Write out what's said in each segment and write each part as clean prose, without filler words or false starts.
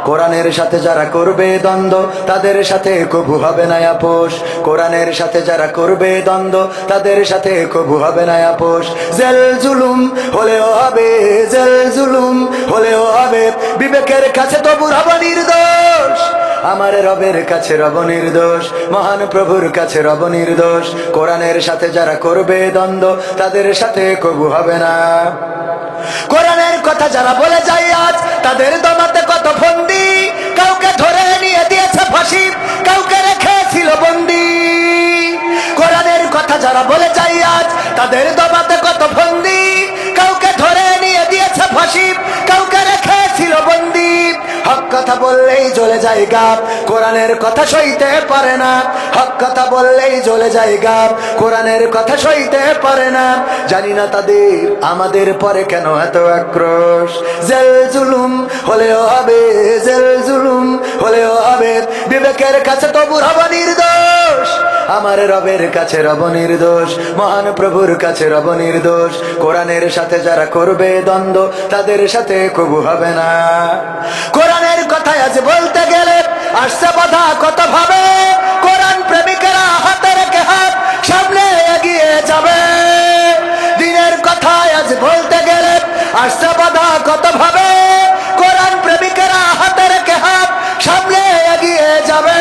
কোরআনের সাথে যারা করবে দ্বন্দ্ব তাদের সাথে কবু হবে না আপোষ। কোরআনের সাথে যারা করবে দ্বন্দ্ব তাদের সাথে কবু হবে না আপোষ। জেল জুলুম হলেও হবে, জেল জুলুম হলেও হবে, বিবেকের কাছে তবু হব নির্দোষ। আমার রবের কাছে রব নির্দোষ, মহান প্রভুর কাছে রব নির্দোষ। কোরআনের সাথে যারা করবে দ্বন্দ্ব তাদের সাথে কবু হবে না। কোরআনের কথা যারা বলে যায় আজ তাদের দমাতে কত ফন্দি, কাউকে ধরে নিয়ে দিয়েছে ফাঁসি, কাউকে রেখেছিল বন্দি। কোরআনের কথা যারা বলে যায় আজ তাদের দমাতে কত ফন্দি, কাউকে ধরে নিয়ে দিয়েছে ফাঁসি, কাউকে রেখেছিল বন্দি। হক কথা বললেই জ্বলে যায় গাব, কোরআনের কথা সইতে পারে না। হক কথা বললেই জ্বলে যায় গাব, কোরআনের কথা সইতে পারে না। জানি না তাদের আমাদের পরে কেন এত আক্রোশ। জেল জুলুম হলেও হবে, জেল জুলুম হলেও হবে, বিবেকের কাছে তবু হব নির্দোষ। আমার রবের কাছে রব নির্দোষ, মহান প্রভুর কাছে রব নির্দোষ। কোরআনের সাথে যারা করবে দ্বন্দ্ব তাদের সাথে কবু হবে না। কোরআনের কথা আজ বলতে গেলে আসছে বাধা কত ভাবে, কোরআন প্রেমিকেরা হাতে রেখে হাত সামনে এগিয়ে যাবে। দিনের কথা আজ বলতে গেলে আসছে বাধা কত ভাবে, কোরআন প্রেমিকেরা হাতে রেখে হাত সামনে এগিয়ে যাবে।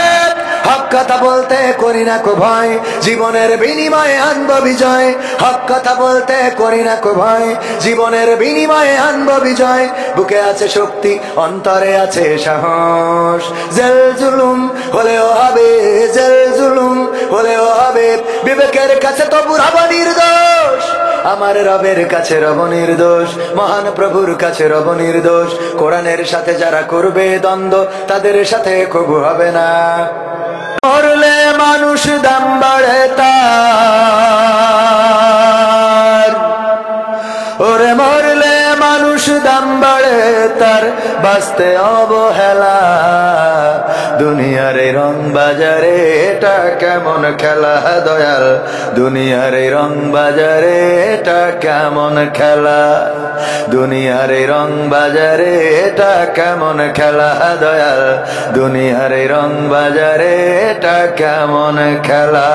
হক কথা বলতে করি না কো ভয়, জীবনের বিনিময়ে আনব বিজয়। হক কথা বলতে করি না কো ভয়, জীবনের বিনিময়ে আনব বিজয়। বুকে আছে শক্তি, অন্তরে আছে সাহস। জেল জুলুম হলেও হবে, জেল জুলুম হলেও হবে, বিবেকের কাছে তবু হব নির্দোষ। আমার রবের কাছে রব নির্দোষ, মহান প্রভুর কাছে রব নির্দোষ। কোরআনের সাথে যারা করবে দ্বন্দ্ব তাদের সাথে কবু হবে না। মরলে মানুষ দাম বাড়ে তার, ওরে মরলে মানুষ দাম বাড়ে তার, বাঁচতে অবহেলা। দুনিয়ার এই রং বাজারে এটা কেমন খেলা দয়াল, দুনিয়ার এই রং বাজারে এটা কেমন খেলা। দুনিয়ার এই রং বাজারে এটা কেমন খেলা দয়াল, দুনিয়ার এই রং বাজারে এটা কেমন খেলা।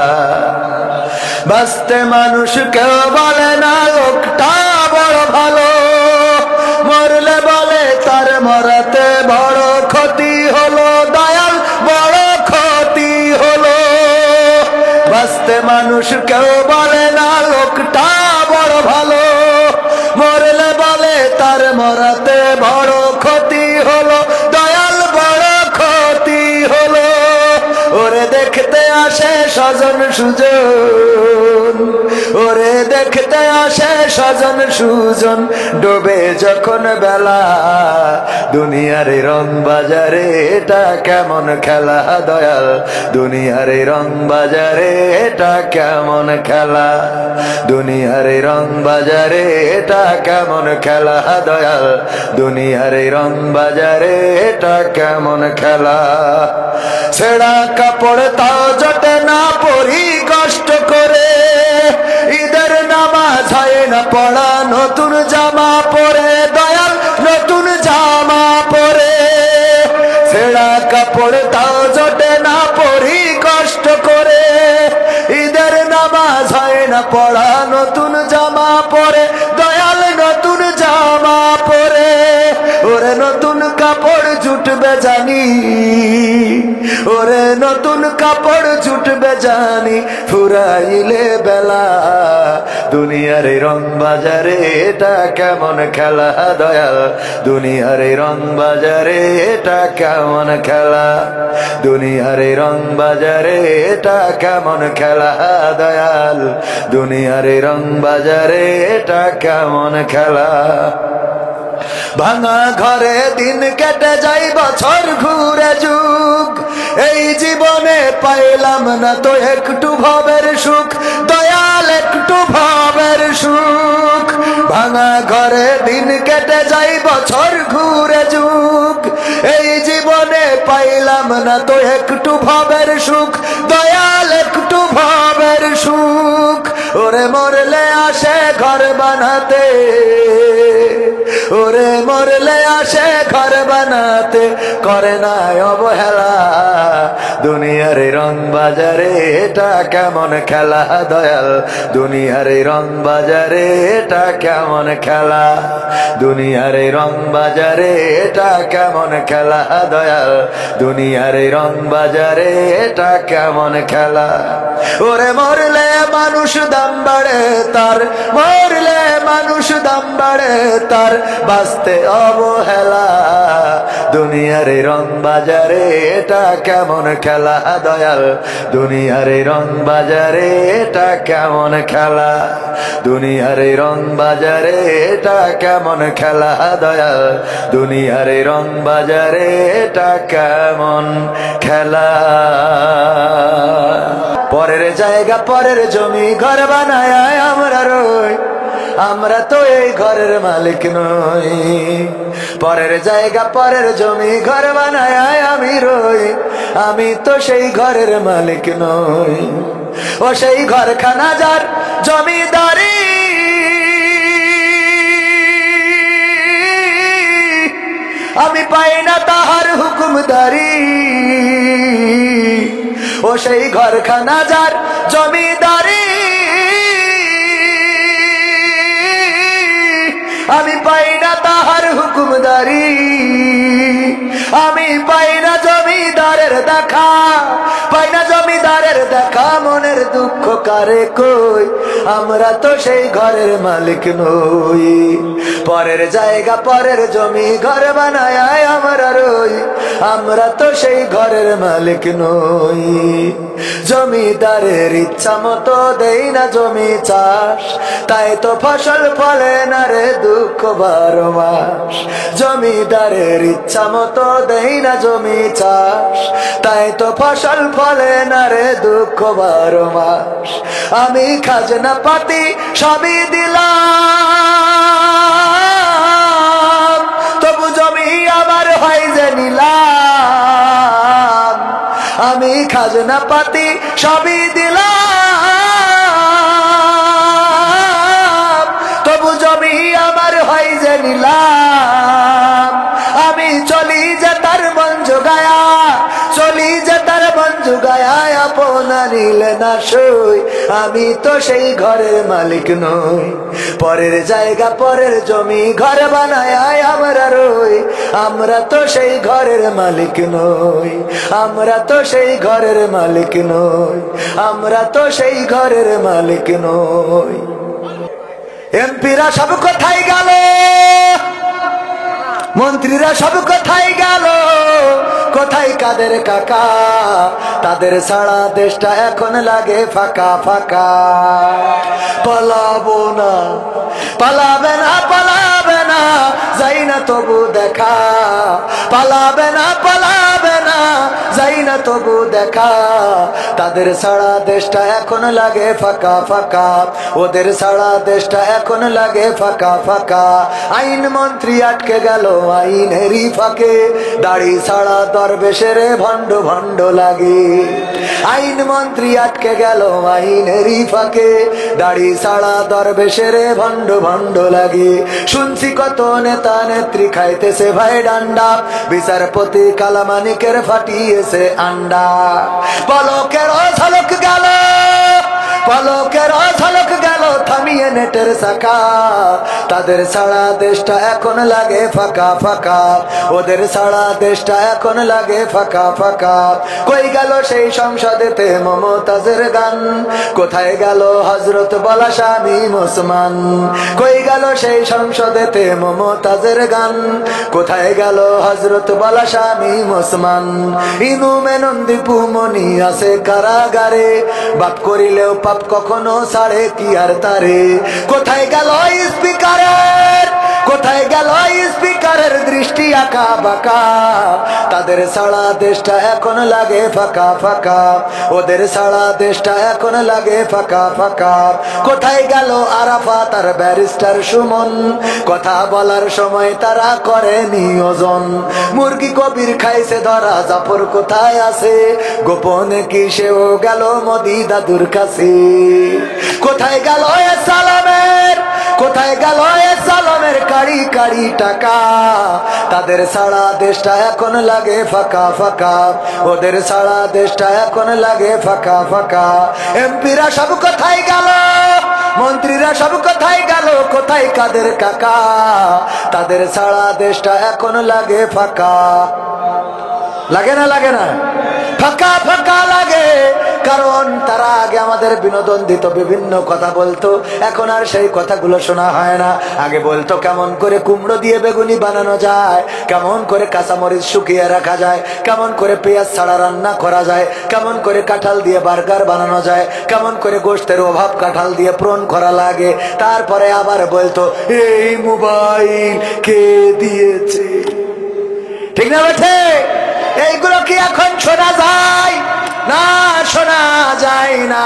বাঁচতে মানুষ কেউ বলে না লোকটা বড় ভালো, মরলে বলে তার মরাতে বড় ক্ষতি হলো দয়াল, বড় ক্ষতি হলো। বাঁচতে মানুষ কেউ বলে না লোকটা বড় ভালো, মরলে বলে তার মরাতে বড় ক্ষতি হলো দয়াল, বড় ক্ষতি হলো। ওরে দেখতে আসে স্বজন সুজন, ওরে দেখতে আসে স্বজন সুজন, ডোবে যখন বেলা। দুনিয়ার এই রং বাজারে এটা কেমন খেলা দয়াল, দুনিয়ার এই রং বাজারে এটা কেমন খেলা। দুনিয়ার এই রং বাজারে এটা কেমন খেলা দয়াল, দুনিয়ার এই রং বাজারে এটা কেমন খেলা। ছেঁড়া কাপড় তাও জটে না পরি কষ্ট করে, ঈদের নামাজ হয় না পড়া নতুন জামা পরে দয়াল, নতুন জামা পরে। ছেঁড়া কাপড় তাও জটে না পরি কষ্ট করে, ঈদের নামাজ হয় না পড়া নতুন জামা পরে দয়াল, নতুন জামা পরে। ওরে নতুন কাপড় জুটবে জানি, ওরে নতুন কাপড় জুটবে জানি, ফুরাইলে বেলা। দুনিয়ার এই রং বাজারে এটা কেমন খেলা দয়াল, দুনিয়ার এই রং বাজারে এটা কেমন খেলা। দুনিয়ার এই রং বাজারে এটা কেমন খেলা দয়াল, দুনিয়ার এই রং বাজারে এটা কেমন খেলা। ভাঙা ঘরে দিন কেটে যাই বছর ঘুরে যুগ, এই জীবনে পাইলাম না তো একটু ভবের সুখ দয়াল, একটু ভবের সুখ। ভাঙা ঘরে দিন কেটে যাই বছর ঘুরে যুগ, এই জীবনে পাইলাম না তো একটু ভবের সুখ দয়াল, একটু ভবের সুখ। ওরে মরলে আসে ঘর বানাতে, ওরে মরলে আসে ঘর বানাতে, করে না অবহেলা। দুনিয়ার এই রং বাজারে এটা কেমন খেলা দয়াল, দুনিয়ার এই রং বাজারে এটা কেমন খেলা, দুনিয়ার এই রং বাজারে এটা কেমন খেলা দয়াল, দুনিয়ার এই রং বাজারে এটা কেমন খেলা। ওরে মরলে মানুষ দাম বাড়ে তার, মরলে মানুষ দাম বাড়ে তার, বাঁচতে অবহেলা। দুনিয়ার এই রং বাজারে এটা কেমন খেলা দয়াল, দুনিয়ার এই রং বাজারে এটা কেমন খেলা, দুনিয়ার এই রং বাজারে এটা কেমন খেলা দয়াল, দুনিয়ার এই রং বাজারে এটা কেমন খেলা। পরের জায়গা পরের জমি ঘর বানায় আমরা রই, আমরা তো এই ঘরের মালিক নই। পরের জায়গা পরের জমি ঘর বানায় আমি রই, আমি তো সেই ঘরের মালিক নই। ও সেই ঘরখানা যার জমিদারি, আমি পাই না তাহার হুকুমদারি। ও সেই ঘরখানা যার জমিদারি, আমি পাই না তাহার হুকুমদারি। আমি পাই না জমিদারের দেখা, পাই না জমিদারের দেখা, মনের দুঃখ কারে কই, আমরা তো সেই ঘরের মালিক নই। পরের জায়গা পরের জমি ঘর বানায় আমরা রই, আমরা তো সেই ঘরের মালিক নই। জমিদারের ইচ্ছা মতো দেই না জমি চাষ, তাই তো ফসল ফলে না রে দুঃখ 12 মাস। জমিদারের ইচ্ছা মতো দেই না জমি চাষ, তাই তো ফসল ফলে না রে দুঃখ 12 মাস। আমি খাজনা পাতি সবই দিলাম, তবু জমি আমার হয় যে নিলাম। আমি খাজনা পাতি সবই দিলাম, তবু জমি আমার হয় যে নিলাম। আমি চলি যে তার মন জোগায়া, চলি যে তার মন জোগায়া, আপনা নিলে না সই, আমি তো সেই ঘরের মালিক নই। পরের জায়গা পরের জমি ঘর বানায় আমরা রই, আমরা তো সেই ঘরের মালিক নই, আমরা তো সেই ঘরের মালিক নই, আমরা তো সেই ঘরের মালিক নই। এমপিরা সব কোথায় গেল, মন্ত্রীরা সব কোথায় গেল, কোথায় কাদের কাকা, তাদের ছাড়া দেশটা এখন লাগে ফাঁকা ফাঁকা। পালাবো না, পালাবে না, পালাবে না, যাই না তবু দেখা, পালাবে না, পালাবে না, যাই না তবু দেখা। তাদের ছাড়া দেশটা এখন লাগে ফাঁকা ফাঁকা, ওদের ছাড়া দেশটা এখন লাগে ফাঁকা ফাঁকা। আইন মন্ত্রী আটকে গেল আইনেরই ফাঁকে, দাড়ি ছাড়া দরবেশের ভণ্ড ভণ্ড লাগে। আইন মন্ত্রী আটকে গেল আইনেরই ফাঁকে, দাড়ি ছাড়া দরবেশের ভণ্ড ভণ্ড লাগে। শুনছি কত নেতা নেত্রী খাইতেছে ভাই ডান্ডা, বিচারপতি কালামানিকের ফাটিয়েছে আন্ডা। পলকের ঝলক গেল, পলকের ঝলক গেল থামিয়ে নেটের চাকা। তাদের ছাড়া দেশটা এখন লাগে ফাঁকা ফাঁকা, ওদের ছাড়া দেশটা এখন লাগে ফাঁকা ফাঁকা। কই গেল সেই সংসদেতে মমতাজের গান, কোথায় গেল হযরত বলা শামীম ওসমান। কই গেল সেই সংসদেতে মমতাজের গান, কোথায় গেল হযরত বলা শামীম ওসমান। ইনু মেনন দীপু মনি আছে কারাগারে, বাপ করিলেও পাপ কখনো ছাড়ে কি আর তারে। কোথায় গেল স্পিকারের কোথায় গেল স্পিকারের দৃষ্টি আঁকা বাঁকা, তাদের সারা দেশটা এখন লাগে ফাঁকা ফাঁকা, ওদের সারা দেশটা এখন লাগে ফাঁকা ফাঁকা। কোথায় গেল আরাফাত আর ব্যারিস্টার সুমন, কথা বলার সময় তারা করে নিয়োজন। মুরগি কবির খাইছে ধরা, জাফর কোথায় আছে, গোপনে কি সেও গেল মোদি দাদুর কাছে। কোথায় গেল এ সালামের, কোথায় গেল এ সালামের কাড়ি কাড়ি টাকা, তাদের সারা দেশটা এখন লাগে ফাঁকা ফাঁকা, ওদের সারা দেশটা এখন লাগে ফাঁকা ফাঁকা। এমপিরা সব কোথায় গেল, মন্ত্রীরা সব কোথায় গেল, কোথায় কাদের কাকা, তাদের সারা দেশটা এখন লাগে ফাঁকা। লাগে না লাগে না, ফাঁকা ফাঁকা লাগে। কারণ তারা আগে আমাদের বিনোদন দিত, বিভিন্ন কথা বলতো, এখন আর সেই কথাগুলো শোনা হয় না। আগে বলতো কেমন করে কুমড়ো দিয়ে বেগুনি বানানো যায়, কেমন করে কাঁচামরিচ শুকিয়ে রাখা যায়, কেমন করে পেঁয়াজ ছাড়া রান্না করা যায়, কেমন করে কাঁঠাল দিয়ে বার্গার বানানো যায়, কেমন করে গোশতের অভাব কাঁঠাল দিয়ে পূরণ করা লাগে। তারপরে আবার বলতো এই মোবাইল কে দিয়েছে, ঠিক না বেঠে? এইগুলো কি এখন শোনা যায়? না, শোনা যায় না।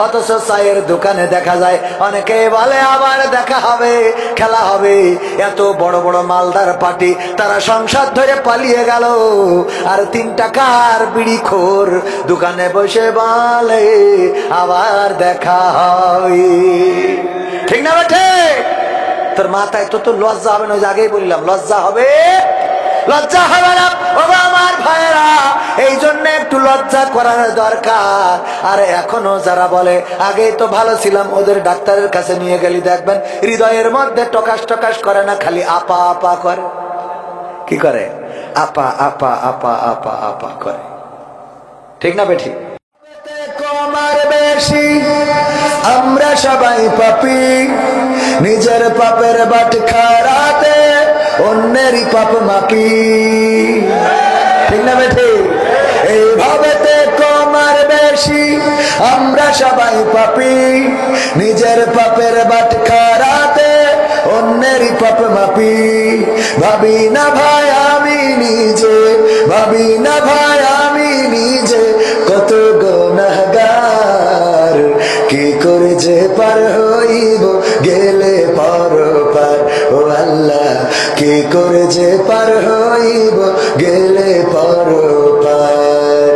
অথচ চায়ের দোকানে দেখা যায়, অনেকে বলে আবার দেখা হবে, খেলা হবে। এত বড় বড় মালদার পার্টি, তারা সংসার ধরে পালিয়ে গেল, আর 3 টাকার বিড়িখোর দোকানে বসে বলে আবার দেখা হবে, ঠিক না বেঠে? তোর মাথায় তো লজ্জা হবে না? ওই আগেই বললাম লজ্জা হবে, লজ্জা হবে না। ওগো আমার ভাইয়েরা, এই জন্য একটু লজ্জা করার দরকার। আর এখনো যারা বলে আগেই তো ভালো ছিলাম, ওদের ডাক্তারের কাছে নিয়ে গেলি দেখবেন হৃদয়ের মধ্যে টকাস টকাস করে না, খালি আপা আপা করে। কি করে? আপা আপা আপা আপা আপা করে, ঠিক না বেঠি? কমার বেশি আমরা সবাই পাপী, নিজের পাপের বাটখারাতে অন্যেরই পাপ মাপি, ঠিক না বেঠি? এইভাবে কমার বেশি আমরা সবাই পাপী, নিজের পাপের বাটখারাতে অন্যেরই পাপ মাপি। ভাবি না ভাই আমি নিজে, ভাবি না ভাই আমি নিজে কত গুনাহগার, কি করে যে পার হইব গেলে পরপার। ও আল্লাহ, কি করে যে পার হইব গেলে পরপার,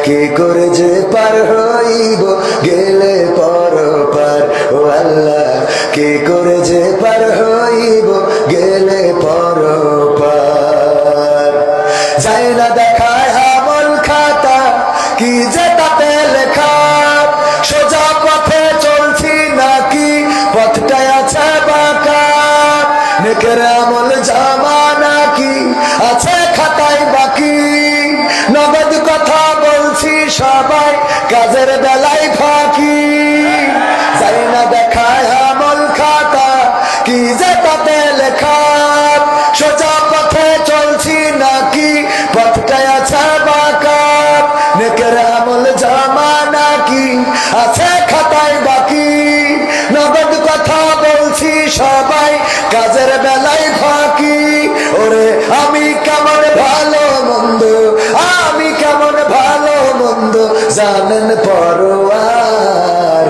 কি করে যে পার হইব গেলে পরপার। ও আল্লাহ, কি করে যে পার হইব গেলে পরপার। যায় না দেখায় আমল খাতা, কি যে তাতে লেখা, সোজা পথে চলছি নাকি পথটায় আছে বাঁকা, নেকের আমল জামা নাকি আছে খাতায় বাকি। নগদ কথা বলছি সবাই, কাজের বেলায় ফাঁকি। যাই না দেখায় আমল খাতা, কি যে তাতে লেখা, সোজা পথে চলছি নাকি পথটায় আছে বাঁকা, নেকের আমল জামা নাকি আছে খাতায় বাকি। নগদ কথা বলছি সবাই, কাজের বেলায় ফাঁকি। ওরে আমি কেমন ভালো মন্দ, আমি কেমন ভালো মন্দ জানেন পরোয়ার,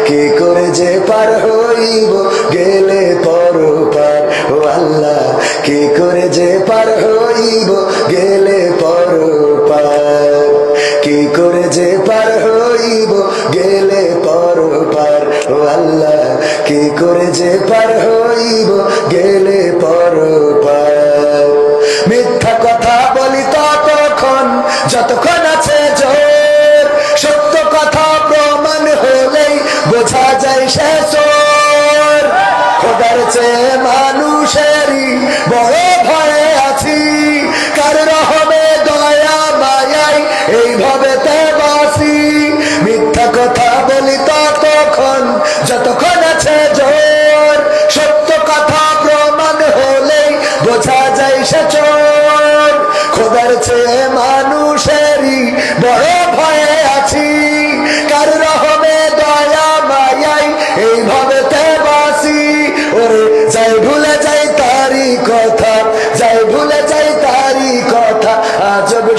কি করে যে পার হইব গেলে পরপার। ও আল্লাহ, কি করে যে পার হইব গেলে পরপার, কি করে যে পার হইব গেলে পরপার। ও আল্লাহ, কি করে যে পার হইব গেলে পরপার। মিথ্যা কথা বলি ততক্ষণ যতক্ষণ আছে জোর, সত্য কথা প্রমাণ হলেই বোঝা যায় সে চোর। খোদার চেয়ে মানুষেরই বড় ভয়ে আছি, কার রহমে দয়া মায়াই এইভাবে তে বাসি। মিথ্যা কথা বলি ততক্ষণ যতক্ষণ আছে জোর, সত্য কথা প্রমাণ হলেই বোঝা যায় সে চোর। খোদার চেয়ে মানুষেরই বড় ভয়ে আছি, কার রহমে দয়া মায়াই এইভাবে তে বাসি। ওরে যাই ভুলে যাই তা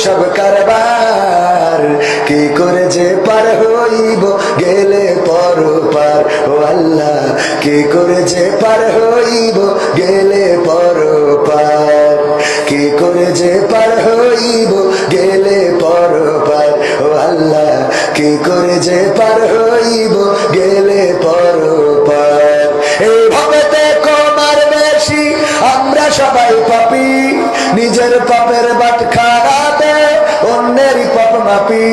সব কারবার, কি করে যে পার হইব গেলে পরপার। ও আল্লাহ, কি করে যে পার হইব গেলে পরপার, কি করে যে পার হইব গেলে পরপার। ও আল্লাহ, কি করে যে পার হইব গেলে পরপার। এইভাবে কমার বেশি আমরা সবাই পাপী, নিজের পাপের বাটখারাতে অন্যেরই পাপ মাপি।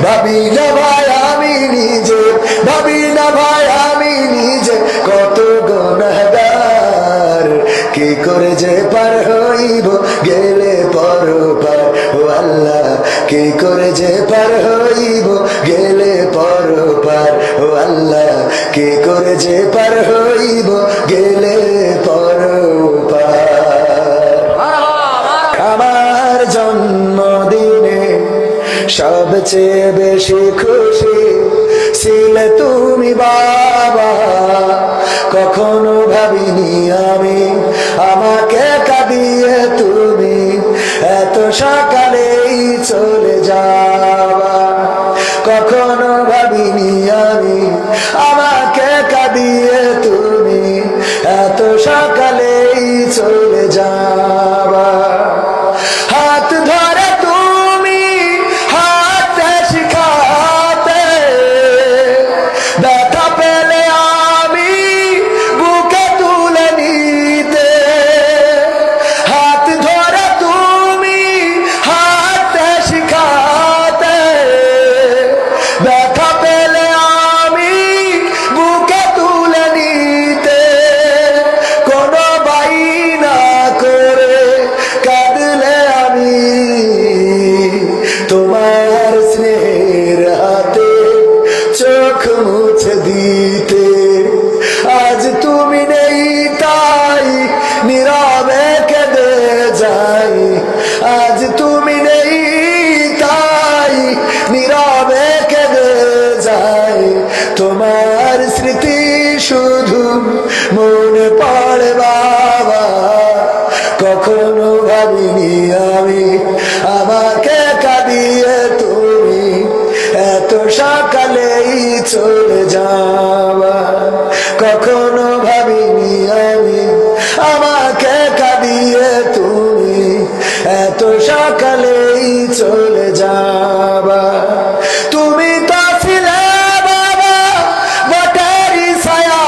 ভাবি না ভাই আমি নিজে, ভাবি না ভাই আমি নিজে কত গুনাহগার, কি করে যে পার হইব গেলে পরপার। ও আল্লাহ, কি করে যে পার হইব গেলে পরপার। ও আল্লাহ, কি করে যে পার হইব গেলে পরপার। আমার জন্মদিনে সবচেয়ে বেশি খুশি ছিলে তুমি বাবা, কখনো ভাবিনি আমি আমাকে কাঁদিয়ে তুমি এত সকালেই চলে যাবা। কখনো ভাবিনি আমি আমাকে কাঁদিয়ে তুমি এত সকালেই চলে যাবা। হাত ধরে তুমি হাতে শিখাতে, ব্যথা পেলে আমি বুকে তুলে নিতে। হাত ধরে তুমি হাতে শিখাতে, ব্যথা পেলে আমি বুকে তুলে নিতে। কোনো বাইনা করে কাঁদলে আমি তোমার স্নেহের হাতে চোখ মুছে দিতে। আজ তুমি নেই তাই নীরবে কেঁদে যাই, আজ তুমি নেই তাই নীরবে কেঁদে যাই। তোমার স্মৃতি শুধু মনে পড়ে বাবা, কখনো ভাবিনি আমি আমাকে কাঁদিয়ে তুমি এত সকালেই চলে যাবা। কখনো ভাবিনি আমি আমাকে কাঁদিয়ে তুমি এত সকালেই চলে যাবা। তুমি তো ছিলে বাবা বটেরই ছায়া,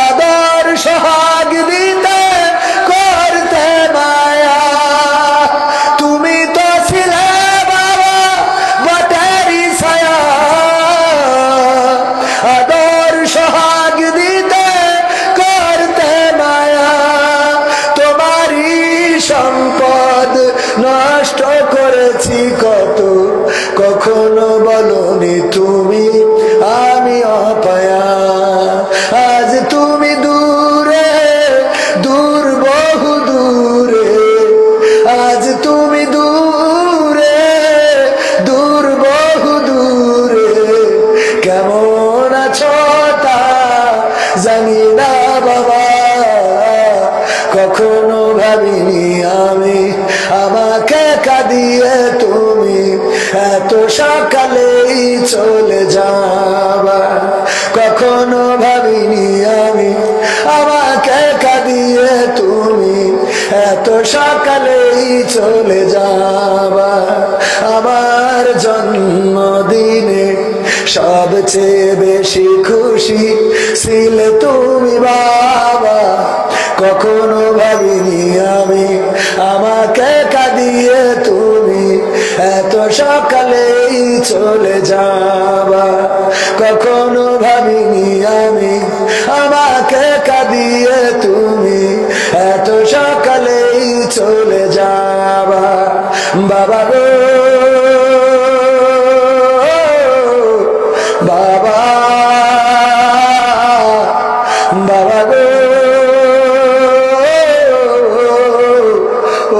আদর সোহাগ দিতে করতে মায়া। তুমি তো ছিলে বাবা বটেরই ছায়া, আদর সোহাগ দিতে করতে মায়া। তোমারই সম্পদ নষ্ট করেছি কত, কখনো বলনি তুমি আমি অপায়া। আজ তুমি দূরে দূর বহু দূরে, আজ তুমি দূরে দূর বহু দূরে। কেমন আছো তা জানি না বাবা, কখনো ভাবিনি আমি আমাকে কাঁদিয়ে তুমি এত সকালেই চলে যাবা। কখনো ভাবিনি আমি আমাকে কাঁদিয়ে তুমি এত সকালেই চলে যাবা। আমার জন্মদিনে সবচেয়ে বেশি খুশি ছিলে তুমি বাবা, কখনো ভাবিনি আমি আমাকে কাঁদিয়ে তুমি এত সকালেই চলে যাবা। কখনো ভাবিনি আমি আমাকে কাঁদিয়ে তুমি এত সকালেই চলে যাবা। বাবা গো বাবা, বাবা গো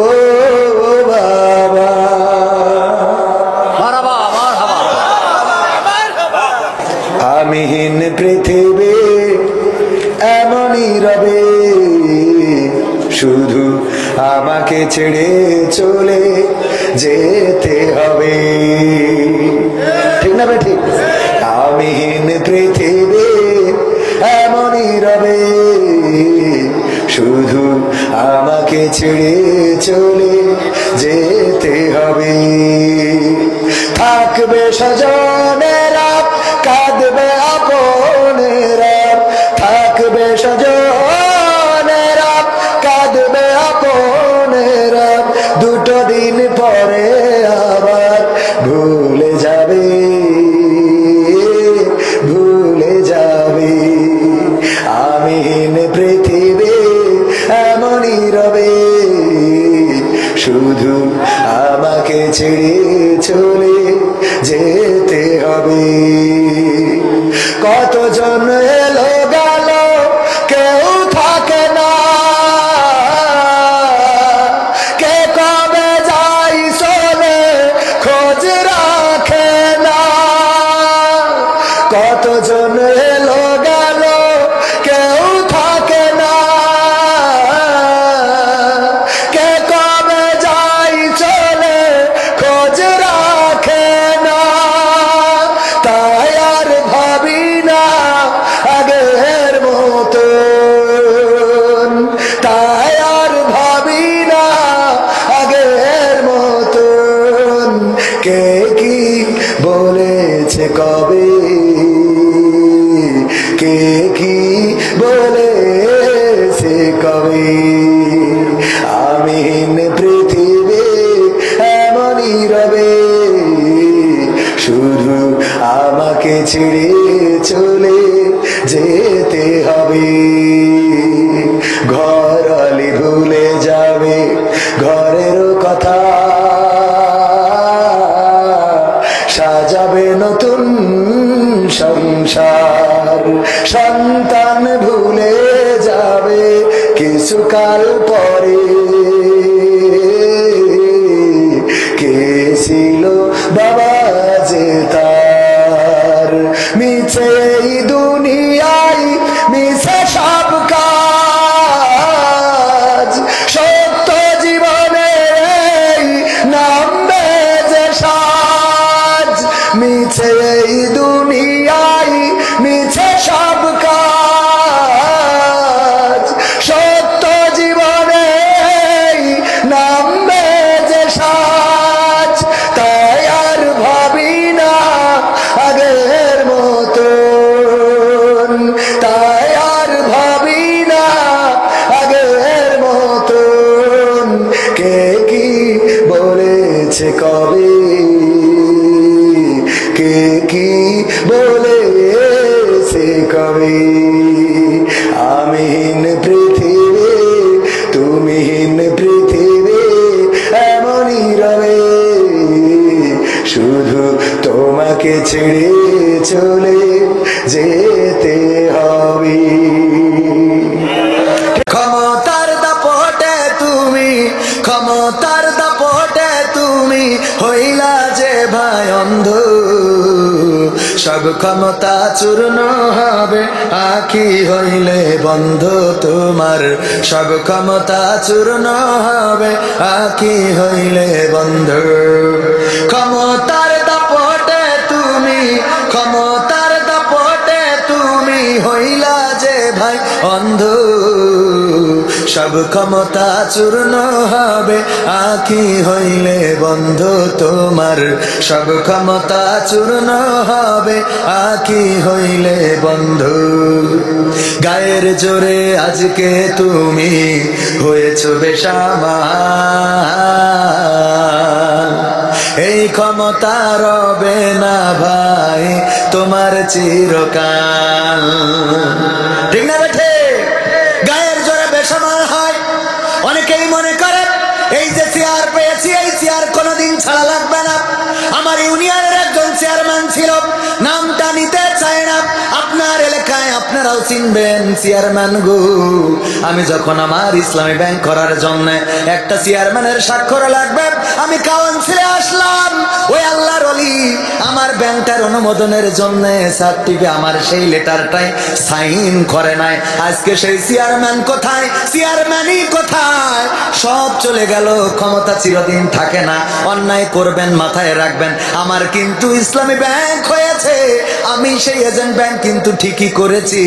ও বাবা। আমিহীন পৃথিবী এমনই রবে, শুধু আমাকে ছেড়ে চলে যেতে হবে। ঠিক না ঠিক? আমিহীন পৃথিবী এমনই রবে, শুধু আমাকে ছেড়ে চলে যেতে হবে। থাকবে স্বজনেরা, কাঁদবে আপনেরা, থাকবে স্বজনেরা, কাঁদবে আপনেরা, দুটো দিন পরে আবার ভুলে যাবে, ভুলে যাবে। আমিহীন পৃথিবী এমনই রবে, শুধু আমাকে ছেড়ে চলে যেতে হবে। কতজন এলো গেল, কেউ থাকে না, কে কবে যাই চলে খোঁজ রাখে না। কতজন এলো গেল, কেউ থাকে না, কে কবে যাই চলে খোঁজ রাখে না। তাই আর ভাবি না আগের মতন, তাই আর ভাবি না আগের মতন। কে কি বলেছে কবে, কে কি বলেছে কবে। আমিহীন পৃথিবী এমনই রবে, শুধু আমাকে ছেড়ে চলে যেতে হবে। ঘরলি ভুলে যাবে ঘরের কথা, সাজাবে নতুন সংসার। সন্তান ভুলে যাবে কিছুকাল পরে, কে ছিল বাবা যে তার। মিছে এই দুনিয়ায় মিছে সব কাজ, সত্য জীবনে নামবে যে সাজ। মিছে এই দুনিয়ায় মিছে সব কাজ, সত্য জীবনে নামবে যে সাজ। তাই আর ভাবি না আগের মতন, তাই আর ভাবি না আগের মতন। কে কি বলেছে কবে, কে কি বলেছে কবে। আমিহীন পৃথিবী তুমিহীন পৃথিবী এমনই রবে, শুধু তোমাকে ছেড়ে চলে যেতে হবে। ক্ষমতার দাপটে তুমি, ক্ষমতার দাপটে তুমি হইলা যে ভাই অন্ধ। সব ক্ষমতা চূর্ণ হবে আঁখি হইলে বন্ধ তোমার, সব ক্ষমতা চূর্ণ হবে আঁখি হইলে বন্ধ। ক্ষমতার দাপটে তুমি, ক্ষমতার দাপটে তুমি হইলা যে ভাই অন্ধ। সব ক্ষমতা চূর্ণ হবে আঁখি হইলে বন্ধ তোমার, সব ক্ষমতা চূর্ণ হবে আঁখি হইলে বন্ধ। গায়ের জোরে আজকে তুমি হয়েছ বেসামাল, এই ক্ষমতা রবে না ভাই তোমার চিরকাল। ঠিক না বেঠে? গায়ের জোরে বেসামাল হয়। অনেকেই মনে করে এই যে চেয়ার পেয়েছি, এই চেয়ার কোনোদিন ছাড়া লাগবে না। আমার ইউনিয়নের একজন চেয়ারম্যান ছিল, নামটা নিতে চায় না। আপনার এলাকায় আপনারাও চিনবেন চেয়ারম্যান গো। আমি যখন আমার ইসলামী ব্যাংক করার জন্য একটা চেয়ারম্যানের স্বাক্ষর লাগবে, আমি কাউন্সিলে আসলাম। ওই আল্লাহর ওলি আমার ব্যাংকের অনুমোদনের জন্য সার্টিফিকেট আমার সেই লেটারটাই সাইন করে নাই। আজকে সেই চেয়ারম্যান কোথায়? চেয়ারম্যানই কোথায়? সব চলে গেল। ক্ষমতা চিরদিন থাকে না। অন্যায় করবেন মাথায় রাখবেন। আমার কিন্তু ইসলামী ব্যাংক হয়েছে, আমি সেই এজেন্ট ব্যাংক কিন্তু ঠিকই করেছি।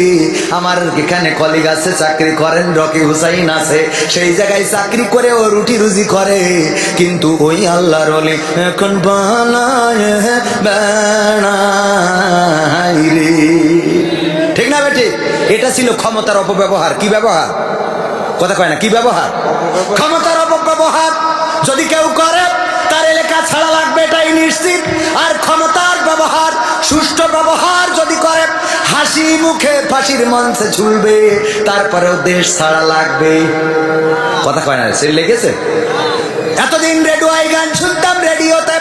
আমার এখানে কলিগ আছে চাকরি করেন, রকি হুসাইন আছে, সেই জায়গায় চাকরি করে ও রুটি রুজি করে। কিন্তু ওই আল্লাহর ওলি এখন বানায় বেড়াই রে। ঠিক না বেটি? এটা ছিল ক্ষমতার অপব্যবহার। কি ব্যবহার? কথা কয় না, কি ব্যবহার? ক্ষমতার অপব্যবহার যদি কেউ করে তার এলাকা ছাড়া লাগবে, এটাই নিশ্চিত। আর ক্ষমতার ব্যবহার, সুষ্ঠু ব্যবহার যদি করে, হাসি মুখে ফাঁসির মঞ্চে ঝুলবে, তারপরেও দেশ ছাড়া লাগবে। কথা কয় না, সে লেগেছে। এতদিন রেডিওয় গান শুনতাম, রেডিওতে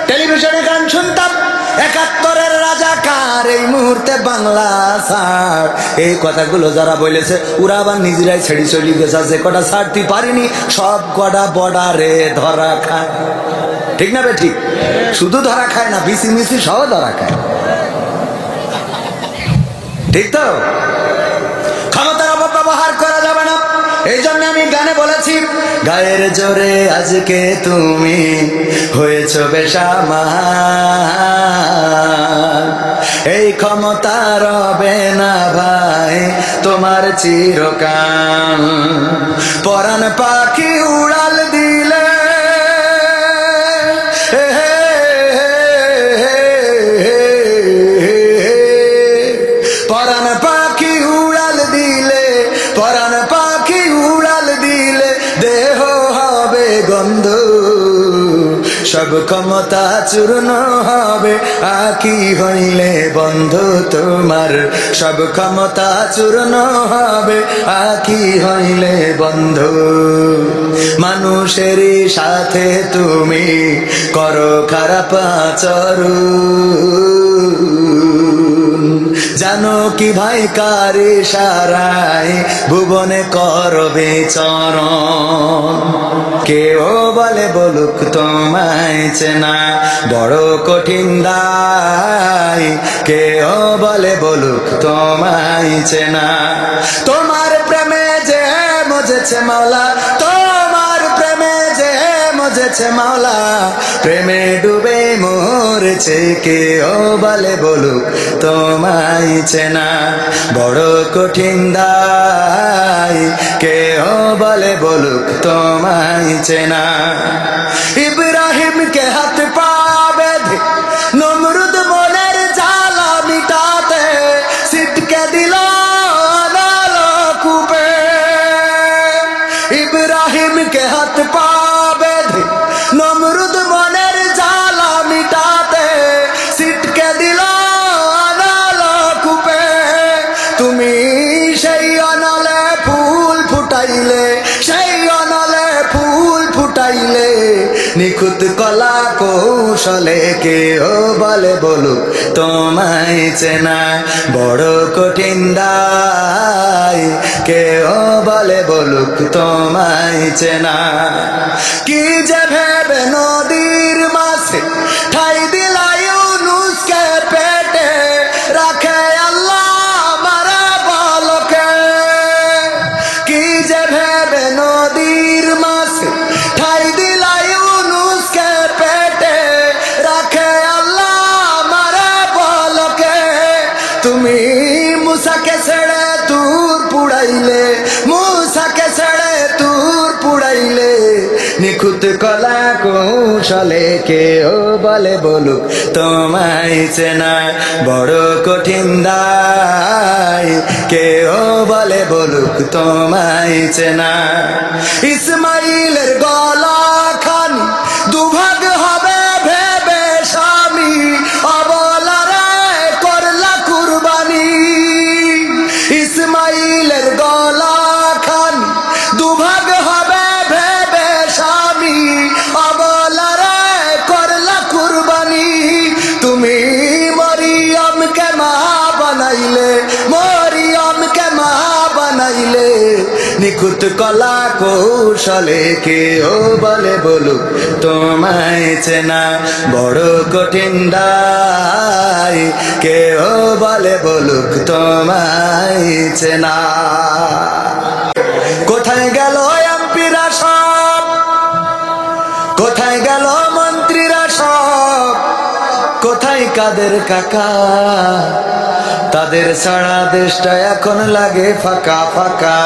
টেলিভিশনে গান শুনতাম, ৭১-এর রাজাকার, এই মুহূর্তে বাংলা ছাড়। এই কথাগুলো যারা বলেছে ওরা আবার নিজেরাই ছেড়ে চলে গেছে। যে কটা ছাড়তে পারিনি সব কটা বর্ডারে ধরা খায়। ঠিক না বে? ঠিক। শুধু ধরা খায় না, বিসি মিসি সহ ধরা খায়। ঠিক তো? ক্ষমতার অপব্যবহার করা যাবে না। এই জন্য আমি গানে বলেছি, গায়ের জোরে আজকে তুমি হয়েছ বেসামাল, এই ক্ষমতা রবে না ভাই তোমার চিরকাল। পরাণ পাখি উড়াল দিলে পরাণ পাখি উড়াল দিলে, পরাণ পাখি উড়াল দিলে, দেহ হবে গন্ধ, সব ক্ষমতা চূর্ণ হবে আকি হইলে বন্ধু তোমার, সব ক্ষমতা চূর্ণ হবে আকি হইলে বন্ধু। মানুষের সাথে তুমি করো খারাপ আচরণ, জানো কি ভাই কার ইশারায় ভুবনে করবে চরণ। কেউ বলে বলুক তোমায় চেনা বড় কঠিন দায়, কেউ বলে বলুক তোমায় চেনা। তোমার প্রেমে যে মজেছে মাওলা, তোমার প্রেমে যে মজেছে মাওলা, প্রেমে ডুবে মরেছে, কেউ বলে বলুক তোমায় চেনা বড় কঠিন দায়, কেউ বলে বলুক তোমায় চেনা। ইব্রাহিমকে হাত পা বেঁধে নমরুদ মনের জ্বালা মিটাতে ছিটকে দিল নলকূপে। ইব্রাহিমকে হাত পা বেঁধে নমরুদ মনের জ্বালা মিটাতে ছিটকে দিল নলকূপে। তুমি সেই অনলে ফুল ফুটাইলে, সেই অনলে ফুল ফুটাইলে, নিখুঁত কলা কৌশলে, কেউ বলে বলুক তোমায় চেনা বড় কঠিন দায়, কেউ বলে বলুক তোমায় চেনা। কি যে ভেবে নদীর মাছে ঠাই দিলাই ইউনুসকে পেটে রাখে আল্লাহ মারা বলকে। কি যে ভেবে নদীর মাছে ঠাই দিলাই ইউনুসকে পেটে রাখে আল্লাহ মারা বলকে। তুমি মুসাকে ছেড়ে তুর পুড়াইলে, মুসাকে ছেড়ে তুর পুড়াইলে, নিখুঁত কলা কৌশলে, কেউ বলে বলুক তোমায় চেনা বড় কঠিন দায়, কেউ বলে বলুক তোমায় চেনা। ইসমাইলের গলা খানি দুভাগ হবে ভেবে স্বামী অবলারে করলা কুরবানি। ইসমাইলের গলা খানি দুভাগ হবে ভেবে স্বামী অবলারে করলা কুরবানি। তুমি মরিয়মকে মা বানাইলে, মরিয়মকে মা বানাইলে, নিখুঁত কলা কৌশলে কেউ বলে বলুক তোমায় চেনা বড় কঠিন দায়, কেউ বলে বলুক তোমায় চেনা। কোথায় গেল এমপিরা সব, কোথায় গেল মন্ত্রীরা সব, কোথায় কাদের কাকা, তাদের ছাড়া দেশটা এখন লাগে ফাঁকা ফাঁকা।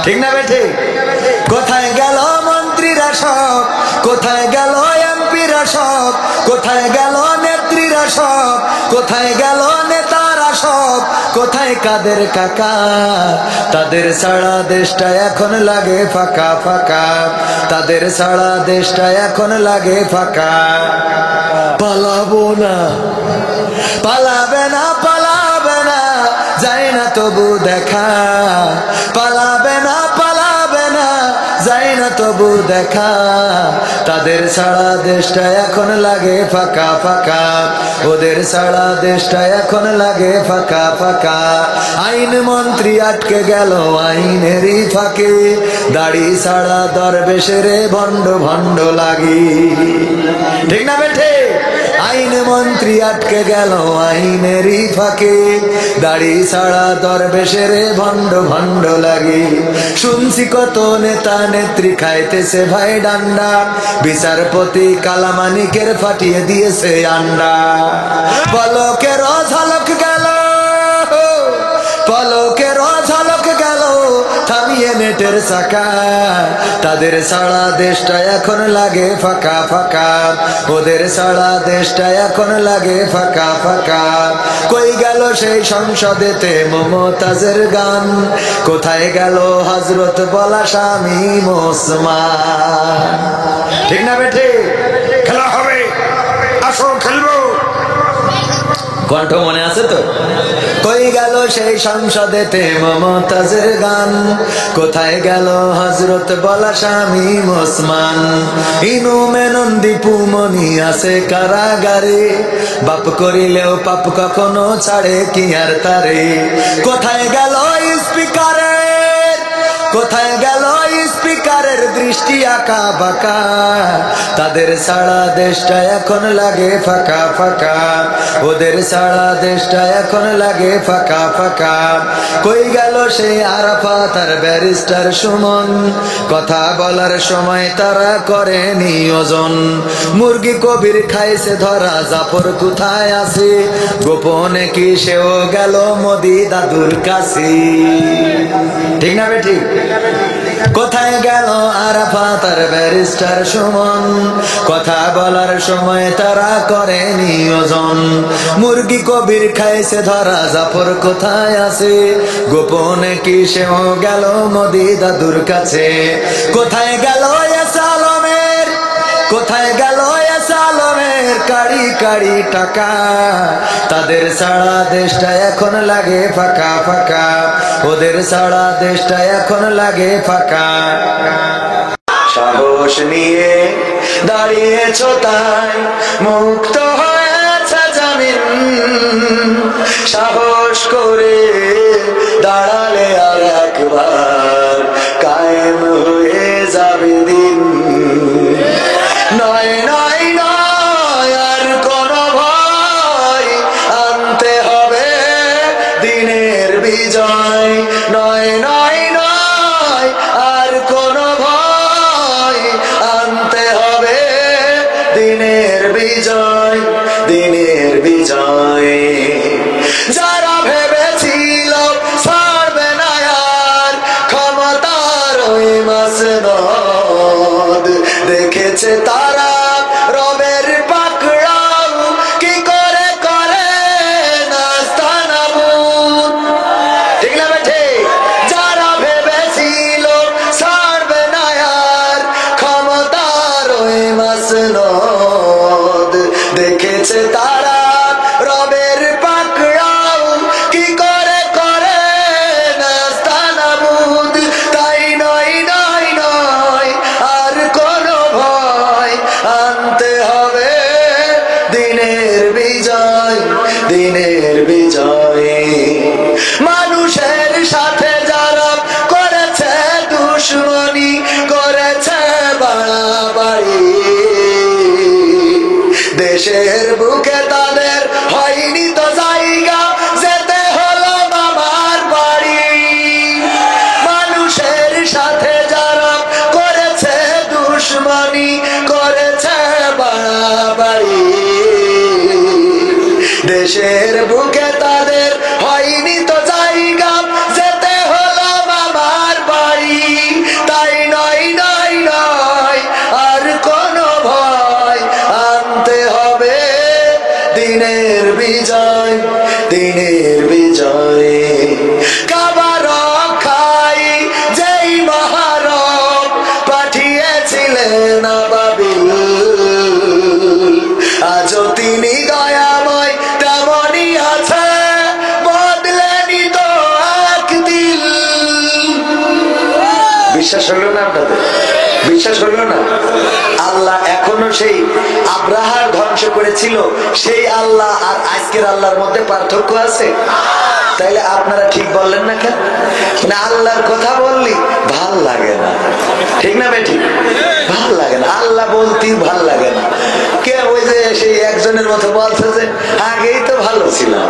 ঠিক না বেঠে? কোথায় গেল মন্ত্রীরা সব, কোথায় গেল এমপিরা সব, কোথায় গেল নেত্রীরা সব, কোথায় গেল নেতারা সব, কোথায় কাদের কাকা, তাদের ছাড়া দেশটা এখন লাগে ফাঁকা ফাঁকা, তাদের ছাড়া দেশটা এখন লাগে ফাঁকা। পালাবো না, পালাবে না, পালাবে না, যায় না তবু দেখা, পালাবে না, পালাবে না, যায় না তবু দেখা, তাদের ছাড়া দেশটা এখন লাগে ফাঁকা ফাঁকা, ওদের ছাড়া দেশটা এখন লাগে ফাঁকা ফাঁকা। আইন মন্ত্রী আটকে গেল আইনেরই ফাঁকে, দাড়ি ছাড়া দরবেশের ভণ্ড ভণ্ড লাগি। ঠিক না বেঠে? আইন মন্ত্রী আটকে গেল আইনেরই ফাঁকে, দাড়ি ছাড়া দরবেশের ভণ্ড ভণ্ড লাগে। শুনছি কত নেতা নেত্রী খাইতেছে ভাই ডান্ডা, বিচারপতি কালামানিকের ফাটিয়ে দিয়েছে আন্ডা। পলকের ঝলক গেল, পলকের ঝলক গেল, থামিয়ে নেটের চাকা, তাদের ছাড়া দেশটা এখন লাগে ফাঁকা ফাঁকা, ওদের ছাড়া দেশটা এখন লাগে ফাঁকা ফাঁকা। কই গেল সেই সংসদেতে মমতাজের গান, কোথায় গেল হযরত বলা স্বামী ওসমান। ঠিক না বেঠে? খেলা হবে, আসো খেলবো, কণ্ঠ মনে আছে তো? কই গেল সেই সংসদেতে মমতাজের গান, কোথায় গেল হযরত বলা স্বামী ওসমান। ইনু মেনন দীপু মনি আছে কারাগারে, বাপ করিলেও পাপ কখনো ছাড়ে কি আর তারে। কোথায় গেল স্পিকারের, কোথায় গেল স্পিকারের দৃষ্টি আঁকা বাঁকা, তাদের ছাড়া দেশটা এখন লাগে ফাঁকা ফাঁকা, ওদের ছাড়া দেশটা এখন লাগে ফাঁকা ফাঁকা। কই গেল সেই আরাফাত আর ব্যারিস্টার সুমন, কথা বলার সময় তারা করে নিয়োজন। মুরগি কবির খাইছে ধরা, জাফর কোথায় আছে, গোপনে কি সেও গেল মোদি দাদুর কাছে। ঠিক না বেঠিক? কোথায় গেল আরাফাত আর ব্যারিস্টার সুমন, কথা বলার সময় তারা করে নিয়োজন। মুরগি কবির খাইছে ধরা, জাফর কোথায় আছে, গোপনে কি সেও গেল মোদি দাদুর কাছে। কোথায় গেল আলমের, কোথায় গেল আলমের কাড়ি কাড়ি টাকা, তাদের ছাড়া দেশটা এখন লাগে ফাঁকা ফাঁকা, ওদের ছাড়া দেশটা এখন লাগে ফাঁকা। সাহস নিয়ে দাঁড়িয়েছো তাই মুক্ত হয়েছে জামিন, সাহস করে দাঁড়ালে আর একবার কায়েম হয়ে যাবে দিন। নয় নয় নয় আর কোনো ভয়, আনতে হবে দিনের বিজয়। নয় নয় নয় আর কোনো ভয়, আনতে হবে দিনের বিজয়, দিনের বিজয়। যারা ভেবেছিল ছাড়বে না আর ক্ষমতার ওই মাসনদ, দেখেছে তারা রবের পাকড়াও কি করে করে নাস্তানাবুদ। ঠিক না বেঠে? যারা ভেবেছিল ছাড়বে না আর ক্ষমতার ওই মাসনদ, দেখেছে তারা রবের পাকড়াও কি করে করে নাস্তানাবুদ। তাই নয় নয় নয় আর কোনো ভয়, আনতে হবে দিনের বিজয়, দিনের বিজয়। মানুষের সাথে যারা করেছে করেছে বাড়াবাড়ি, দেশের বুকে তাদের হয়নি তো জায়গা, যেতে হলো মামার বাড়ি। তাই নয় নয় নয় আর কোনো ভয়, আনতে হবে দিনের বিজয়, দিনের বিজয়। কাবা রক্ষাই যেই মহারব পাঠিয়েছিলেন আবাবিল, আজও তিনি দয়াময় তেমনই আছে, বদলেনি তো একদিন। বিশ্বাস হলো না আপনাদের? বিশ্বাস হলো না? আল্লাহ এখনো সেই আব্রাহার ধ্বংস করেছিল সেই আল্লাহ আর আজকের আল্লাহর মধ্যে পার্থক্য আছে? তাইলে আপনারা ঠিক বললেন না কেন? মানে আল্লাহর কথা বললি ভাল লাগে না, ঠিক না বেঠিক? ভাল লাগে না, আল্লাহ বলতেই ভাল লাগে না। কে ওই যে সেই একজনের মতো বলছে যে আগেই তো ভালো ছিলাম,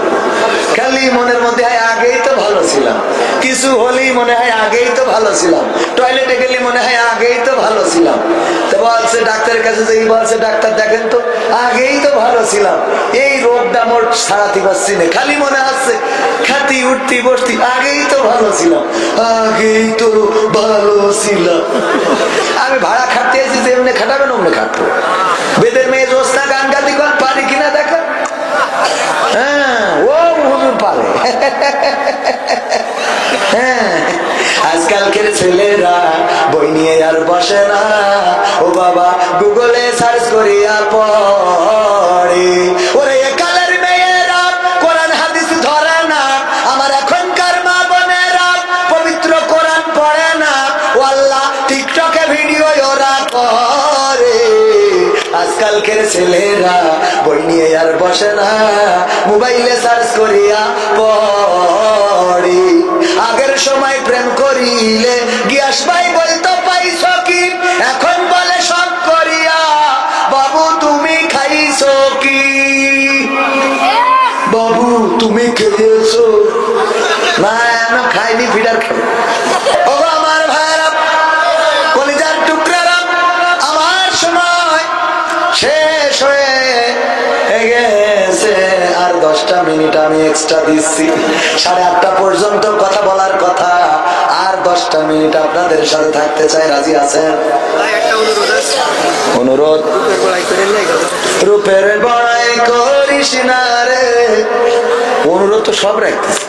খালি মনের মধ্যে হয় আগেই তো ভালো ছিলাম, কিছু হলেই মনে হয় আগেই তো ভালো ছিলাম, টয়লেটে গেলে মনে হয় আগেই তো ভালো ছিলাম। তো বলছে ডাক্তারের কাছে যে বলছে ডাক্তার দেখেন তো আগেই তো ভালো ছিলাম, এই রোগটা মোট সারাতে পারছি না, খালি মনে হচ্ছে খাতি উঠতি বসতি আগেই তো ভালো ছিলাম, আগেই তো ভালো ছিলাম। আমি ভাড়া খাটতে এসেছি যে এমনি খাটাবেন অমনি খাটবো। বেদের মেয়ে জোসনা গান গাতি কোন পারি কিনা দেখা? হ্যাঁ ও হুজুর পারে। হ্যাঁ আজকালকের ছেলেরা বই নিয়ে আর বসে না, ও বাবা গুগলে সার্চ করিয়া পড়ে। ওরে কালের মেয়েরা কোরআন হাদিস ধরে না, আমার এখনকার মা বোনেরা পবিত্র কোরআন পড়ে না, ও আল্লাহ টিকটকে ভিডিও ওরা করে। আজকালকের ছেলেরা বই নিয়ে আর বসে না, মোবাইলে সার্চ করিয়া পড়ে। আগের সময় প্রেম করিলে গিয়াস ভাই বলতো পাইছো কি, এখন বলে সব করিয়া বাবু তুমি খাইছো কি, বাবু তুমি খেয়েছো না? খাইনি, ফিডার খাই। ও আমার ভাইরা, কলিজার টুকরারা, আমার সময় শেষ হয়ে গেছে, আর 10টা মিনিট আমি এক্সট্রা দিচ্ছি। 8:30 পর্যন্ত কথা বলার কথা, আর 10টা মিনিট আপনাদের সাথে থাকতে চাই। রাজি আছেন? অনুরোধ, রূপের বড়াই করিস না রে। অনুরোধ তো সব রাখতেছে,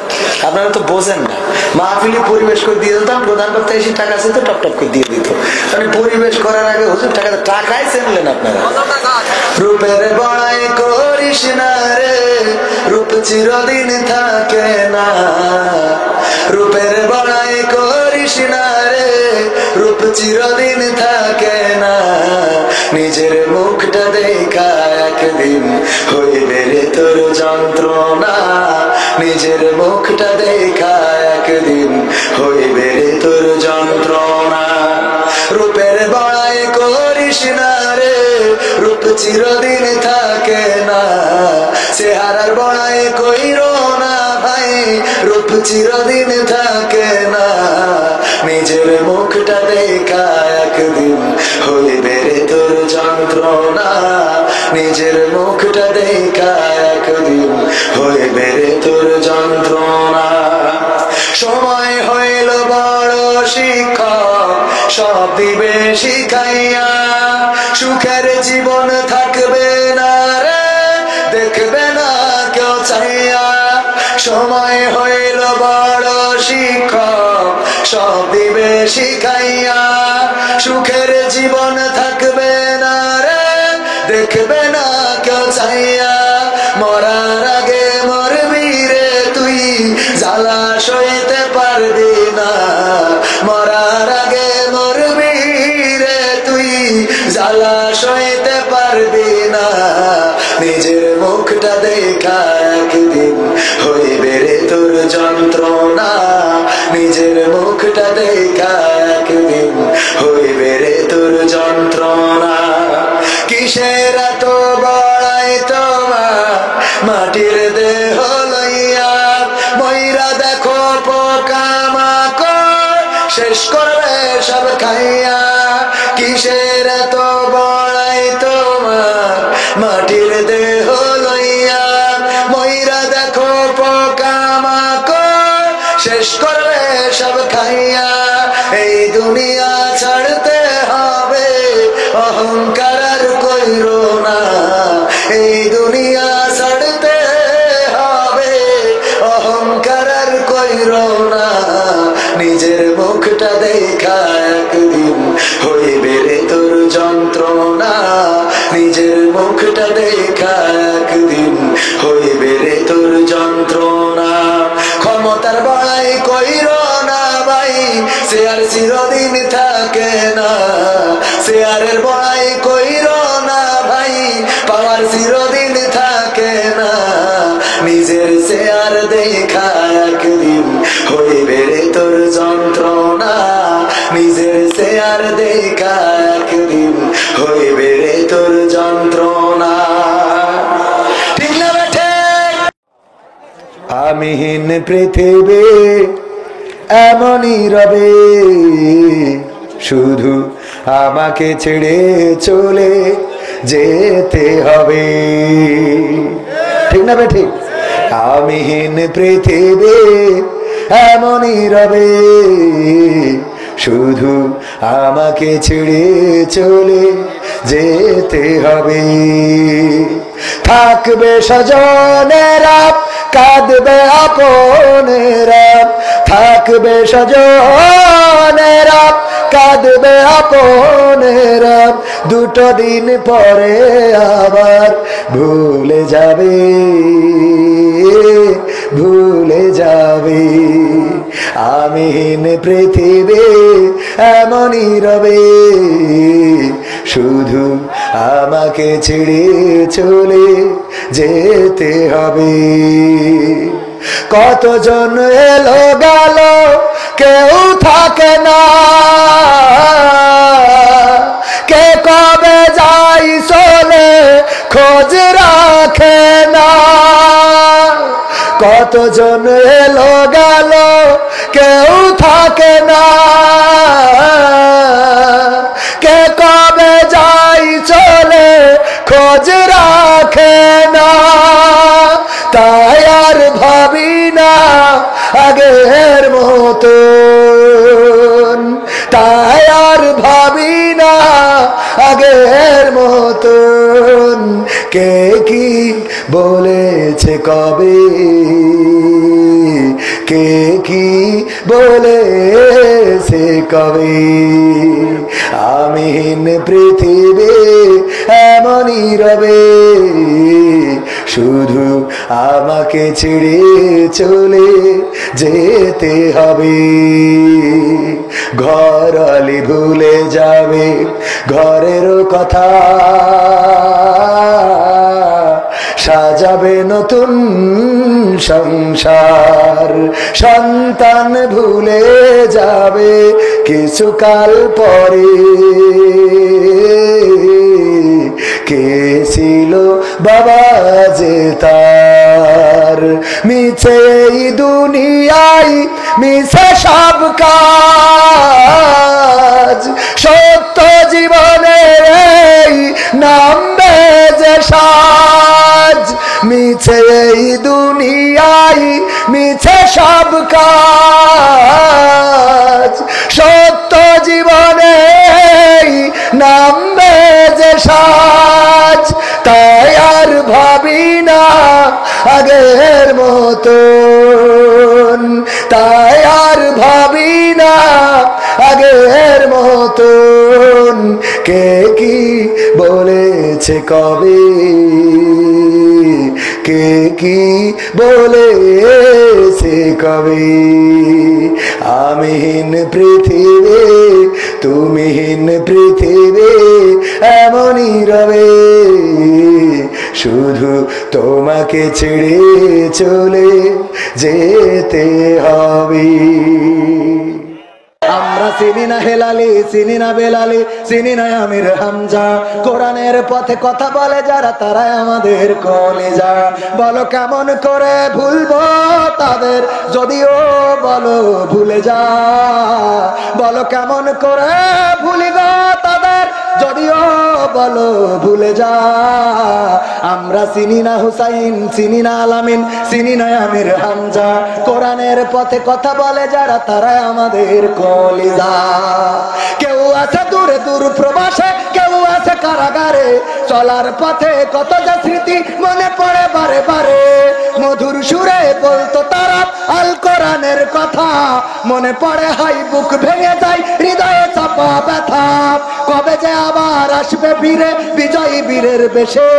আপনারা তো বোঝেন না। মাহফিলে পরিবেশ করে দিয়ে দিতাম, প্রধান বক্তা এসে টাকা চেয়ে টপ টপ করে দিয়ে দিত, মানে পরিবেশ করার আগে হুজুর টাকাই চেনলেন আপনারা। রূপের বড়াই করিস না রে, রূপ চিরদিন থাকে না, রূপের বড়াই করিস না রে, রূপ চিরদিন থাকে না, নিজের মুখটা দেখা একদিন হইবে রে তোর যন্ত্রণা, নিজের মুখটা দেখা একদিন হইবে রে তোর যন্ত্রণা। রূপের বড়াই করিস না রে, রূপ চিরদিন থাকে না, চেহারার বড়াই কইরো না ভাই, রূপ চিরদিন থাকে না, নিজের মুখটা দেখা একদিন হইবে রে তোর যন্ত্রণা, নিজের মুখটা দেখা একদিন হইবে রে তোর যন্ত্রণা। সময় হইল বড় শিক্ষক, সব দিবে শিখাইয়া, সুখের জীবন থাকবে না রে, দেখবে না কেউ চাইয়া। সময় হইল বড় শিক্ষক, সব দিবে শিখাইয়া, সুখের জীবন থাকবে না রে, দেখবে না কেউ চাইয়া। মরার আগে মরবি রে তুই, জ্বালা সইতে পারবি না, মরার আগে মরবি রে তুই, জ্বালা সইতে পারবি না, নিজের মুখটা দেখা একদিন হইবে রে তোর যন্ত্রণা, নিজের মুখটা দেখা একদিন হইবে রে তোর যন্ত্রণা। কিসের এত বড়াই তোমার মাটির দেহ লইয়া, ময়রা দেখো পোকা মাকড় শেষ করবে সব খাইয়া, কিসের এত অহংকার আর কইরো না, এই দুনিয়া ছাড়তে হবে। অহংকার আর কইরো না, নিজের মুখটা দেখা একদিন হইবে রে তোর যন্ত্রণা। নিজের মুখটা দেখা একদিন হইবে রে তোর যন্ত্রণা। ক্ষমতার বড়াই কইরো না ভাই, সে আর চিরদিন থাকে না। শেয়ারের বড়াই কইরো না ভাই, পাওয়ার চিরদিন থাকে না। নিজের শেয়ার দেখা একদিন হইবে রে তোর যন্ত্রণা। নিজের শেয়ার দেখা একদিন হইবে রে তোর যন্ত্রণা। ঠিক না বেঠে? আমিহীন পৃথিবী এমনই রবে, শুধু আমাকে ছেড়ে চলে যেতে হবে। ঠিক না বে ঠিক? আমিহীন পৃথিবী এমনই রবে, শুধু আমাকে ছেড়ে চলে যেতে হবে। থাকবে স্বজনেরা, কাঁদবে আপনেরা। থাকবে স্বজনেরা, কাঁদবে আপনেরা। দুটো দিন পরে আবার ভুলে যাবে, ভুলে যাবে। আমিহীন পৃথিবী এমনই রবে, শুধু আমাকে ছেড়ে চলে যেতে হবে। কতজন এলো গেল, কেউ থাকে না। কে কবে যাই চলে খোঁজ রাখে না। কতজন এলো গেল, কেউ থাকে না। কে কবে যাই চলে খোঁজ রাখে না। তাই আর ভাবি না আগের মতন, তাই আর ভাবি না আগের মতন। কে কি বলেছে কবে, কে কি বলেছে কবে। আমিহীন পৃথিবী এমনই রবে, শুধু আমাকে ছেড়ে চলে যেতে হবে। ঘরালি ভুলে যাবে ঘরের কথা, সাজাবে নতুন সংসার। সন্তান ভুলে যাবে কিছুকাল পরে, কে ছিল বাবা যে তার। মিছে এই দুনিয়ায় মিছে সব কাজ, সত্য জীবনে নামবে যে সাজ। মিছে এই দুনিয়ায় মিছে সব কাজ, সত্য জীবনে নামবে যে সাজ। তাই আর ভাবি না আগের মতন, তাই আর ভাবি না আগের মতন। কে কি বলেছে কবে, কে কি বলেছে কবে। আমিহীন পৃথিবী তুমিহীন পৃথিবী এমনই রবে, শুধু তোমাকে ছেড়ে চলে যেতে হবে। আমরা চিনি না হেলালি, চিনি না বেলালি, চিনি না আমির হামজা। কোরআনের পথে কথা বলে যারা, তারাই আমাদের কলিজা। বলো কেমন করে ভুলবো তাদের, যদিও বলো ভুলে যা। বলো কেমন করে ভুলিব তাদের, যদিও বলো ভুলে যা। আমরা চিনি না হুসাইন, চিনি না আলামিন, চিনি না আমির হামজা। কোরআনের পথে কথা বলে যারা তারাই আমাদের কলিজা। কেউ আছে দূরে দূর প্রবাসে, কেউ আছে কারাগারে। চলার পথে কত যে স্মৃতি মনে পড়ে বারে বারে। মধুর সুরে বলতো তারা আল কোরআনের কথা। মনে পড়ে হাই বুক ভেঙে যায়, হৃদয়ে চাপা ব্যথা। কবে যে আবার আসবে ফিরে বিজয়ী বীরের বেশে।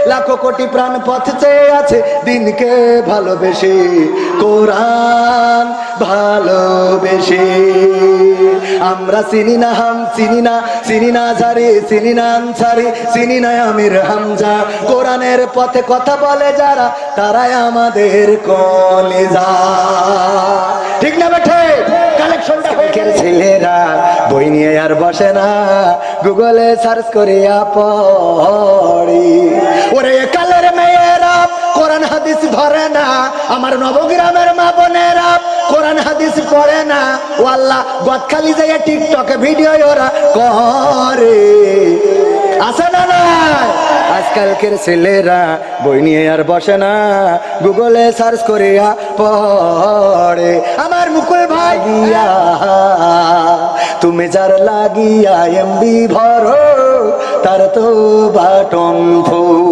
লাখো কোটি প্রাণ পথ চেয়ে আছে দিনকে ভালোবেসে, কোরআন ভালোবেসে। আমরা চিনি না হাম, চিনি না, চিনি না জারি, চিনি না আনসারি, চিনি না আমির হামজা। কোরআনের পথে কথা বলে যারা তারাই আমাদের কলিজা। ঠিক না বেঠে? কালেকশনটা হয়েছে। ছেলেরা বই নিয়ে আর বসে না, গুগলে সার্চ করে পড়ি। ওরে কালের মেয়েরা কোরআন হাদিস ধরে না, আমার নবগ্রামের মা বোনেরা কোরআন হাদিস পড়ে না। ও আল্লাহ, গদখালি যায় টিকটকে ভিডিও ওরা করে, আছে না না? আজকালকের ছেলেরা বই নিয়ে আর বসে না, গুগলে সার্চ করে পড়ে। আমার মুকুল ভাই গিয়া তুমি যার লাগিয়া এমবি ভরো, তার তো বাটন ফুল।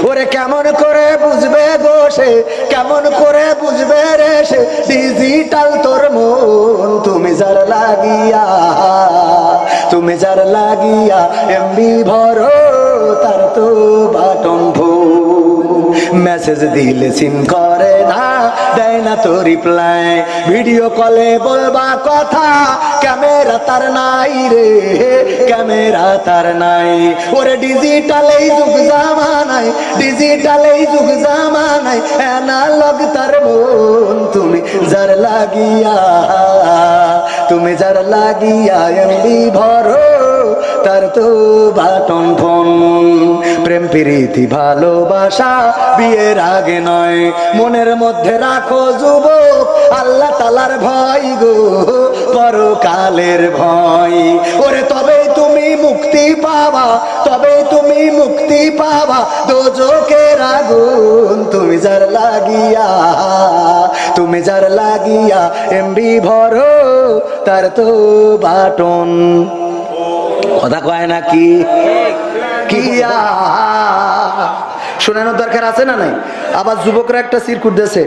ওরে কেমন করে বুঝবে গো সে, কেমন করে বুঝবে রে সে ডিজিটাল তোর মন। তুমি যার লাগিয়া, তুমি যার লাগিয়া এমবি ভরো, তার তো বাটন ফুল। মেসেজ দিলে সিন করে না, দেয় না তো রিপ্লাই। ভিডিও কলে বলবা কথা, ক্যামেরা তার নাই রে, ক্যামেরা তার নাই। ওরে ডিজিটাল এই যুগ জামানায়, ডিজিটাল এই যুগ জামানায় অ্যানালগ তার মন। তুমি যার লাগিয়া, তুমি যার লাগিয়া এমবি ভরো, তার তো বাটন ফোন। প্রেম প্রীতি ভালোবাসা বিয়ের আগে নয়, মনের মধ্যে রাখো যুবক আল্লাহ তাআলার ভয় গো, পরকালের ভয়। ওরে তবেই তুমি মুক্তি পাবা, তবেই তুমি মুক্তি পাবা দোজখের আগুন। তুমি যার লাগিয়া, তুমি যার লাগিয়া এমবি ভরো, তার তো বাটন। কথা কয় না কি কিয়া শোনানোর দরকার আছে না নাই? আবার যুবকরা একটা সিরকুট দেশে,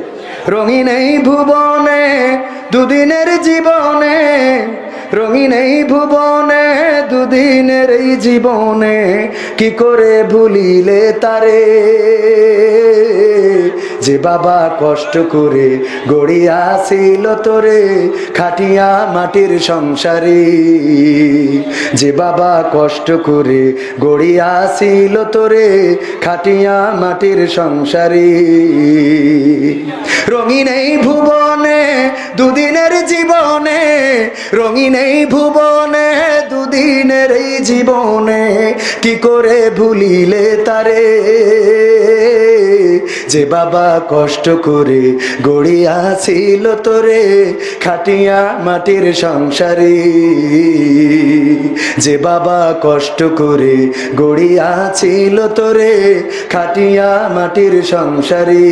রঙিন এই ভুবনে দুদিনের জীবনে, রঙিন এই ভুবনে দুদিনের এই জীবনে, কি করে ভুলিলে তারে যে বাবা কষ্ট করে গড়িয়াছিল তোরে খাটিয়া মাটির সংসারে। যে বাবা কষ্ট করে গড়িয়াছিল তোরে খাটিয়া মাটির সংসারে। রঙিন এই ভুবনে দুদিনের জীবনে, রঙিন এই ভুবনে দুদিনের এই জীবনে, কি করে ভুলিলে তারে যে বাবা কষ্ট করে গড়িয়াছিল তোরে খাটিয়া মাটির সংসারে। যে বাবা কষ্ট করে গড়িয়াছিল তোরে খাটিয়া মাটির সংসারে।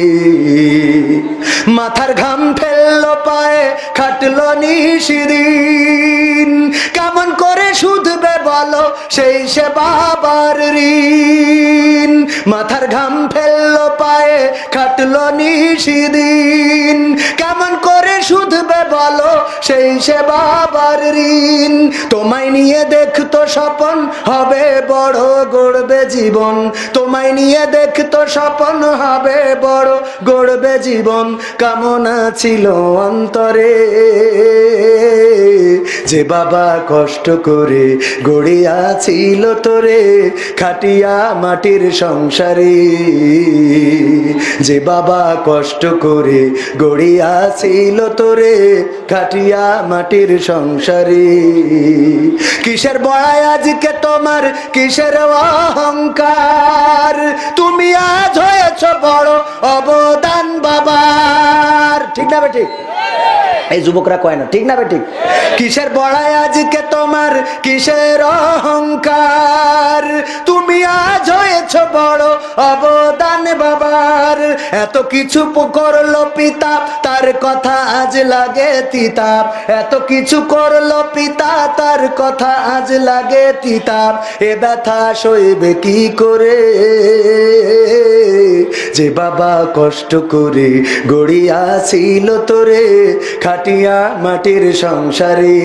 মাথার ঘাম ফেললো পায়ে খাটলো নিশিদিন, কেমন করে শুধবে বলো সেই সে বাবার ঋণ। মাথার ঘাম ফেললো পায়ে খাটলো নিশিদিন, কেমন করে শুধবে বলো সেই সে বাবার ঋণ। তোমায় নিয়ে দেখতো স্বপন হবে বড় গড়বে জীবন, তোমায় নিয়ে দেখতো স্বপন হবে বড় গড়বে জীবন। কামনা ছিল অন্তরে যে বাবা কষ্ট করে গড়িয়াছিল তোরে খাটিয়া মাটির সংসারে। যে বাবা কষ্ট করে গড়িয়াছিল তোরে খাটিয়া মাটির সংসারে। কিসের বড়াই আজকে তোমার, কিসের অহংকার, তুমি আজ হয়েছ বড় অবদান বাবার। ঠিক না বেঠিক? এই যুবকরা কয় না, ঠিক না বেঠিক? কিসের বড়াই আজকে তোমার, কিসের অহংকার, এত কিছু করলো পিতা তার কথা আজ লাগে তিতা, এত কিছু করলো পিতা তার কথা আজ লাগে তিতা, এ ব্যথা সইবে কি করে যে বাবা কষ্ট করে গড়িয়াছিল তোরে খাটিয়া মাটির সংসারে,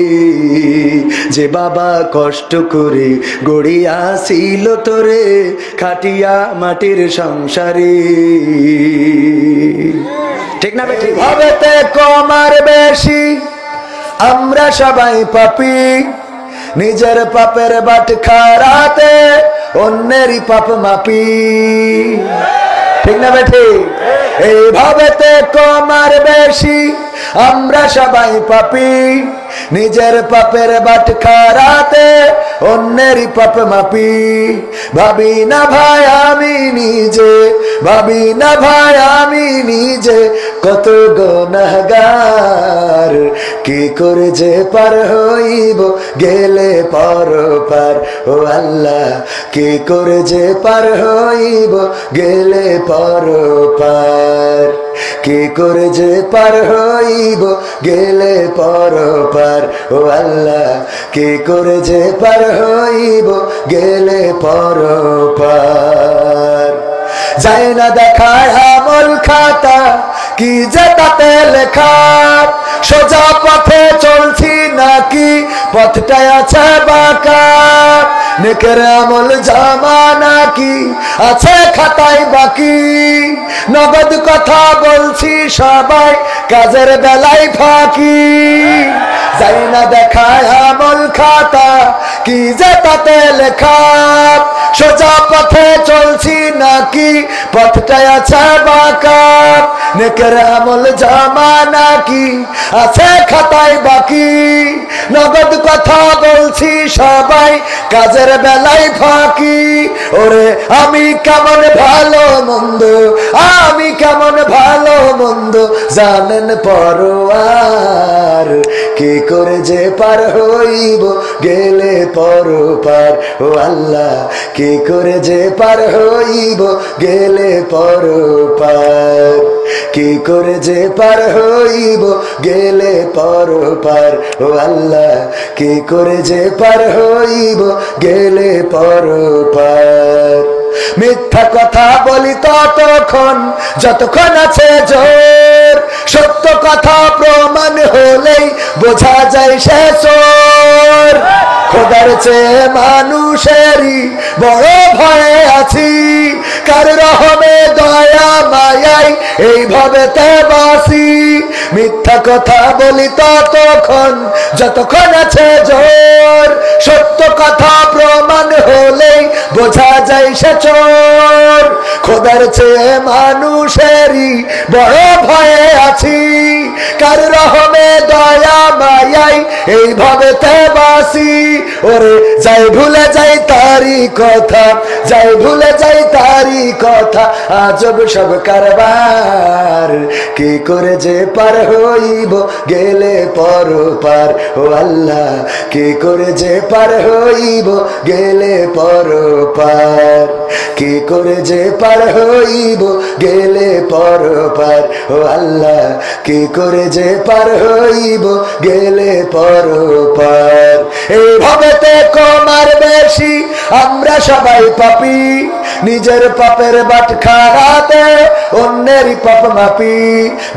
যে বাবা কষ্ট করে গড়িয়াছিল তোরে খাটিয়া মাটির সংসারে। ঠিক না বেঠিক? ভাবেতে কম আর বেশি আমরা সবাই পাপী, নিজের পাপের বাটখারাতে অন্যেরই পাপ মাপি। ঠিক না বেঠিক? এই ভাবেতে কম আর বেশি আমরা সবাই পাপী, নিজের পাপের বাটখারাতে অন্যেরই পাপ মাপি। ভাবি না ভাই আমি নিজে, ভাবি না ভাই আমি নিজে কত গুনাহগার, কি করে যে পার হইব গেলে পরপার, ও আল্লাহ কি করে যে পার হইব গেলে পরপার, কি করে যে পার হইব গেলে পরপার, ও আল্লাহ কি করে যে পার হইব গেলে পরপার। যায় না দেখায় আমল খাতা কি যে তাতে লেখা, সোজা পথে চলছি নাকি পথটায় আছে বাঁকা, নেকের আমল জামা নাকি আছে খাতায় বাকি, নগদ কথা বলছি সবাই কাজের বেলায় ফাঁকি। যাই না দেখায় আমল খাতা কি যে তাতে লেখা, সোজা পথে চলছি নাকি পথটায় আছে বাঁকা, নেকের আমল জামা নাকি আছে খাতায় বাকি, নগদ কথা বলছি সবাই কাজের বেলায় ফাঁকি। ওরে আমি কেমন ভালো মন্দ, আমি কেমন ভালো মন্দ জানেন পরোয়ার, কি করে যে পার হইব গেলে পরপার, ও আল্লাহ কি করে যে পার হইব গেলে পরপার, কি করে যে পার হইব গেলে পরপার, ও আল্লাহ কি করে যে পার হইব গেলে পরপার। মিথ্যা কথা বলি ততক্ষণ যতক্ষণ আছে জোর, সত্য কথা প্রমাণ হলেই বোঝা যায় সে চোর। খোদার চেয়ে মানুষেরই বড় ভয়ে আছি, কার রহমে দয়া মায়াই এইভাবে তে বাসি। মিথ্যা কথা বলি ততক্ষণ যতক্ষণ আছে জোর, সত্য কথা প্রমাণ হলেই বোঝা যায় সে চোর। খোদার চেয়ে মানুষেরই বড় ভয়ে আছি, কার রহমে দয়া মায়াই এইভাবে তে বাসি। ওরে যাই ভুলে যাই তারি কথা, যাই ভুলে যাই তারি কথা, আজব সব কারবার, কি করে যে পার হইব গেলে পরপার, ও আল্লাহ কি করে যে পার হইব গেলে পরপার, কি করে যে পার হইব গেলে পরপার, ও আল্লাহ কি করে যে পার হইব গেলে পরপার। এইভাবে তে কম আর বেশি আমরা সবাই পাপী, নিজের পাপের বাটখারাতে অন্যেরই পাপ মাপি।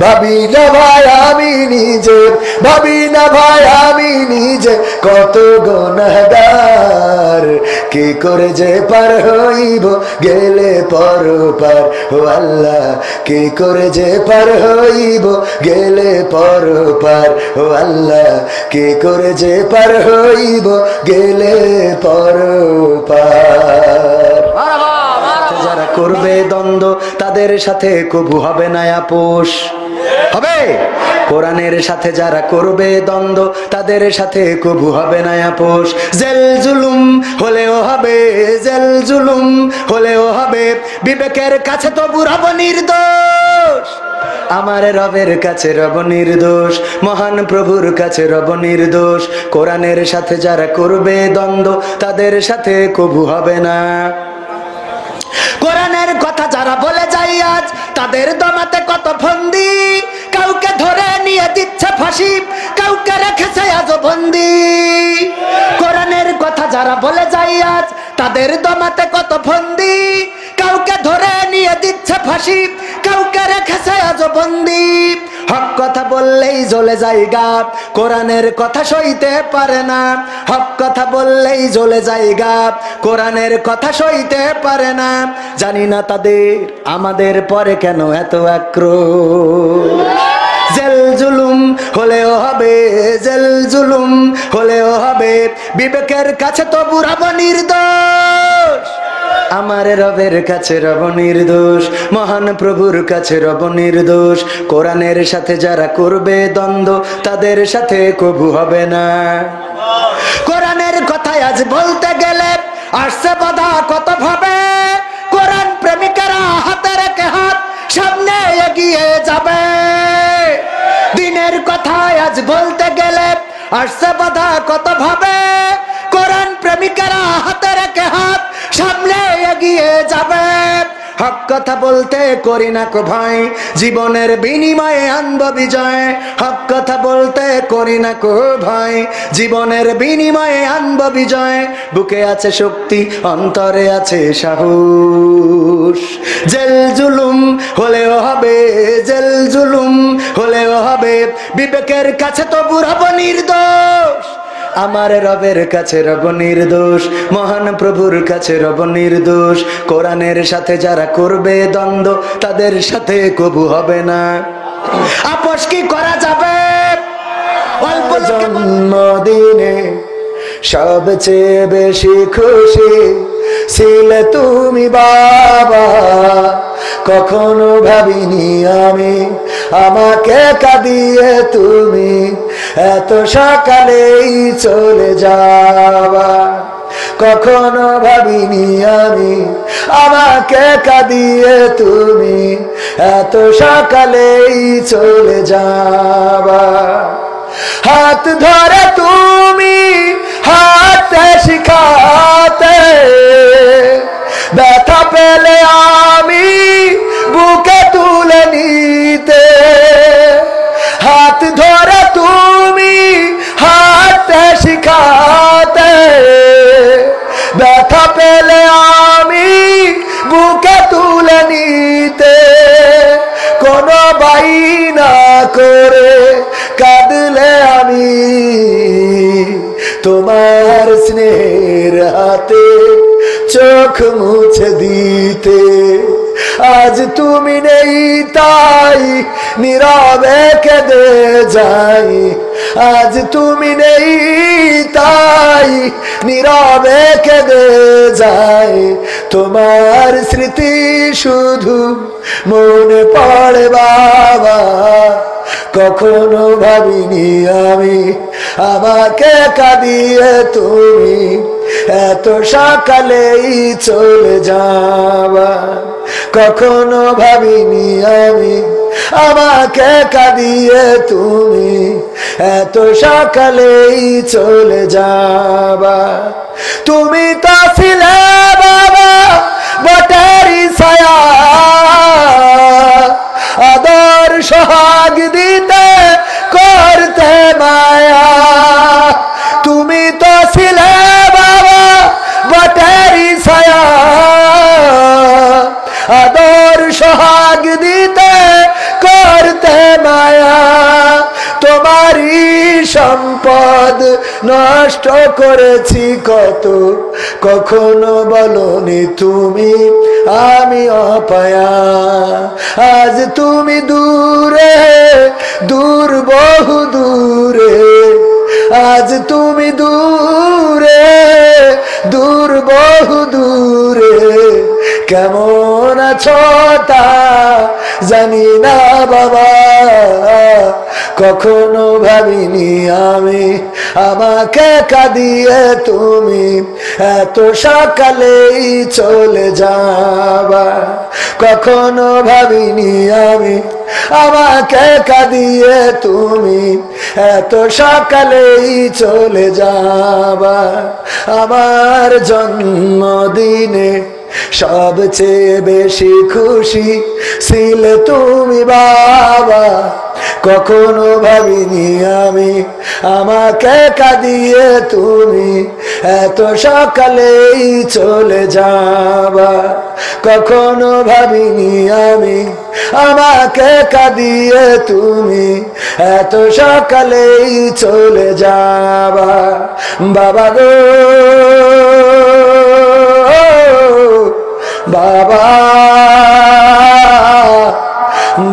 ভাবি না ভাই আমি নিজে, ভাবি না ভাই আমি নিজে কত গুনাহগার, কি করে যে পার হইব গেলে পরপার, ও আল্লাহ কি করে যে পার হইব গেলে পরপার, ও আল্লাহ কি করে যে পার হইব গেলে পরপার। যারা করবে দ্বন্দ্ব তাদের সাথে কবু হবে না আপোষ, হবে কোরআনের সাথে যারা করবে দ্বন্দ্ব তাদের সাথে কবু হবে না আপোষ। জেল জুলুম হলেও হবে, জেল জুলুম হলেও হবে, বিবেকের কাছে তো রব নির্দোষ, আমার রবের কাছে রব নির্দোষ, মহান প্রভুর কাছে রব নির্দোষ। কোরআনের সাথে যারা করবে দ্বন্দ্ব তাদের সাথে কবু হবে না। কোরআনের কথা যারা বলে যায় আজ তাদের দমাতে কত ফন্দি, কাউকে ধরে নিয়ে দিচ্ছে ফাঁসি, কাউকে রেখেছে আজও বন্দি। কোরআনের কথা যারা বলে যায় আজ তাদের দমাতে কত ফন্দি, কাউকে ধরে নিয়ে দিচ্ছে ফাঁসি, কাউকে রেখেছে আজও বন্দি। হক কথা বললেই জ্বলে যায় গাপ, কোরআনের কথা সইতে পারে না। হক কথা বললেই জ্বলে যায় গাপ, কোরআনের কথা সইতে পারে না। জানি না তাদের আমাদের পরে কেন এত আক্রোশ। জেল জুলুম হলেও হবে, জেল জুলুম হলেও হবে, বিবেকের কাছে তো বুড়াবো নির্দোষ। আমার রবের কাছে রব নির্দোষ, মহান প্রভুর কাছে রব নির্দোষ। কোরআনের সাথে যারা করবে দ্বন্দ্ব তাদের সাথে কবু হবে না। কোরআনের কথায় আজ বলতে গেলে আসছে বাধা কত ভাবে, কোরআন প্রেমিকেরা হাতে রেখে হাত সামনে এগিয়ে যাবে। দিনের কথায় আজ বলতে গেলে আসছে বাধা কত ভাবে, কোরআন প্রেমিকেরা হাতে রেখে হাত সামনে এগিয়ে যাবে। হক কথা বলতে করি না কো ভয়, জীবনের বিনিময়ে আনব বিজয়। হক কথা বলতে করি না কো ভয়, জীবনের বিনিময়ে আনব বিজয়। বুকে আছে শক্তি, অন্তরে আছে সাহস। জেল জুলুম হলেও হবে, জেল জুলুম হলেও হবে, বিবেকের কাছে তো বুড়াবো নির্দোষ। আমার রবের কাছে রব নির্দোষ, মহান প্রভুর কাছে রব নির্দোষ। কোরআনের সাথে যারা করবে দ্বন্দ্ব তাদের সাথে কবু হবে না। আপোষ কি করা যাবে? অল্প জন্মদিনে সবচেয়ে বেশি খুশি ছিলে তুমি বাবা, কখনো ভাবিনি আমি আমাকে কাঁদিয়ে তুমি এত সকালেই চলে যাবা। কখনো ভাবিনি আমি আমাকে কাঁদিয়ে তুমি এত সকালেই চলে যাবা। হাত ধরে তুমি হাঁটতে শিখাতে, ব্যথা পেলে আমি বুকে তুলে নিতে। হাত ধরে তুমি হাঁটতে শিখাতে, ব্যথা পেলে আমি বুকে তুলে নিতে। কোনো বাইনা করে কাঁদলে আমি তোমার স্নেহের হাতে চোখ মুছে দিতে। আজ তুমি নেই তাই নীরবে কেঁদে যাই, আজ তুমি নেই তাই নীরবে কেঁদে যাই। তোমার স্মৃতি শুধু মনে পড়ে বাবা, কখনো ভাবিনি আমি আমাকে কাঁদিয়ে তুমি এত সকালেই চলে যাবা। কখনো ভাবিনি আমি আমাকে কাঁদিয়ে তুমি এত সকালেই চলে যাবা। তুমি তো ছিলে বাবা বটেরই ছায়া, আদর সোহাগ দিতে করতে মায়া। তুমি তো ছিলে বাবা বটেরই ছায়া, আদর সোহাগ দিতে করতে মায়া। তোমারই সম্পদ নষ্ট করেছি কত, কখনো বলনি তুমি আমি অপায়া। আজ তুমি দূরে দূর বহু দূরে, আজ তুমি দূরে দূর বহু দূরে। কেমন আছো তা জানি না বাবা, কখনো ভাবিনি আমি আমাকে কাঁদিয়ে তুমি এত সকালেই চলে যাবা। কখনো ভাবিনি আমি আমাকে কাঁদিয়ে তুমি এত সকালেই চলে যাবা। আমার জন্মদিনে সবচেয়ে বেশি খুশি ছিলে তুমি বাবা, কখনো ভাবিনি আমি আমাকে কাঁদিয়ে তুমি এত সকালেই চলে যাবা। কখনো ভাবিনি আমি আমাকে কাঁদিয়ে তুমি এত সকালেই চলে যাবা। বাবা গো বাবা,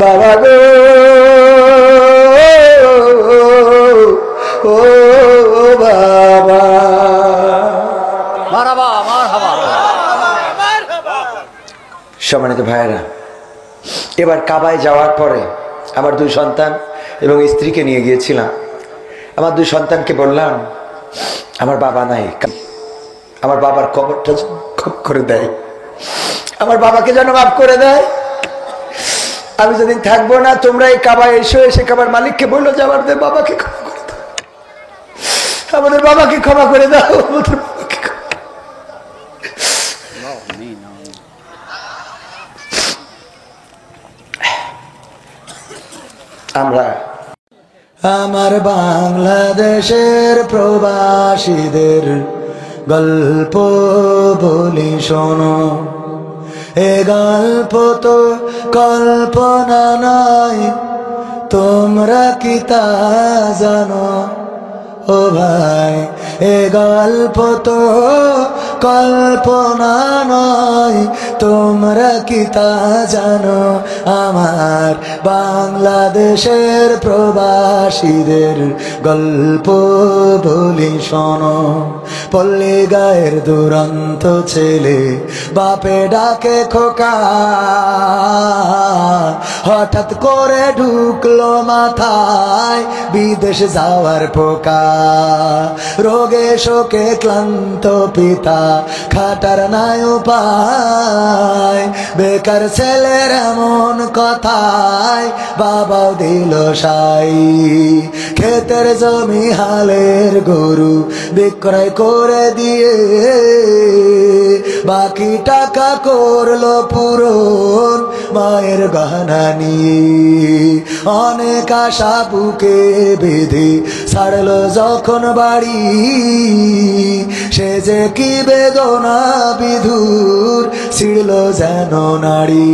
বাবা গো ও বাবা। মারহাবা মারহাবা। সম্মানিত ভাইয়েরা, এবার কাবায় যাওয়ার পরে আমার দুই সন্তান এবং স্ত্রীকে নিয়ে গিয়েছিলাম। আমার দুই সন্তানকে বললাম আমার বাবা নাই, আমার বাবার কবরটা খুব করে দেয়, আমার বাবাকে যেন মাফ করে দেয়। আমি যেদিন থাকবো না তোমরা এই কাবায় এসে এসে কাবার মালিককে বললো যে আমাদের বাবাকে ক্ষমা করে দাও, আমাদের বাবাকে ক্ষমা করে দাও, আমাদের বাবাকে ক্ষমা। আমরা আমার বাংলাদেশের প্রবাসীদের গল্প বলি শোনো। এ গল্প তো কল্পনা নয়, তোমরা কি তা জানো? ও ভাই, এ গল্প তো কল্পনা নয়, তোমরা কি তা জানো? আমার বাংলাদেশের প্রবাসীদের গল্প বলি শোনো। পল্লী গায়ের দুরন্ত ছেলে বাপে ডাকে খোকা, হঠাৎ করে ঢুকলো মাথায় বিদেশ যাওয়ার পোকা। রোগে শোকে ক্লান্ত পিতা খাটার নাই উপায়, বেকার ছেলের এমন কথায় বাবাও দিল সাই। ক্ষেতের জমি হালের গরু বিক্রয় করে দিয়ে বাকি টাকা করলো পূরণ মায়ের গহনা নিয়ে। অনেক আশা বুকে বেঁধে ছাড়লো যখন বাড়ি, সে যে কি বেদনা বিধুর ছিড়ল যেন নারী।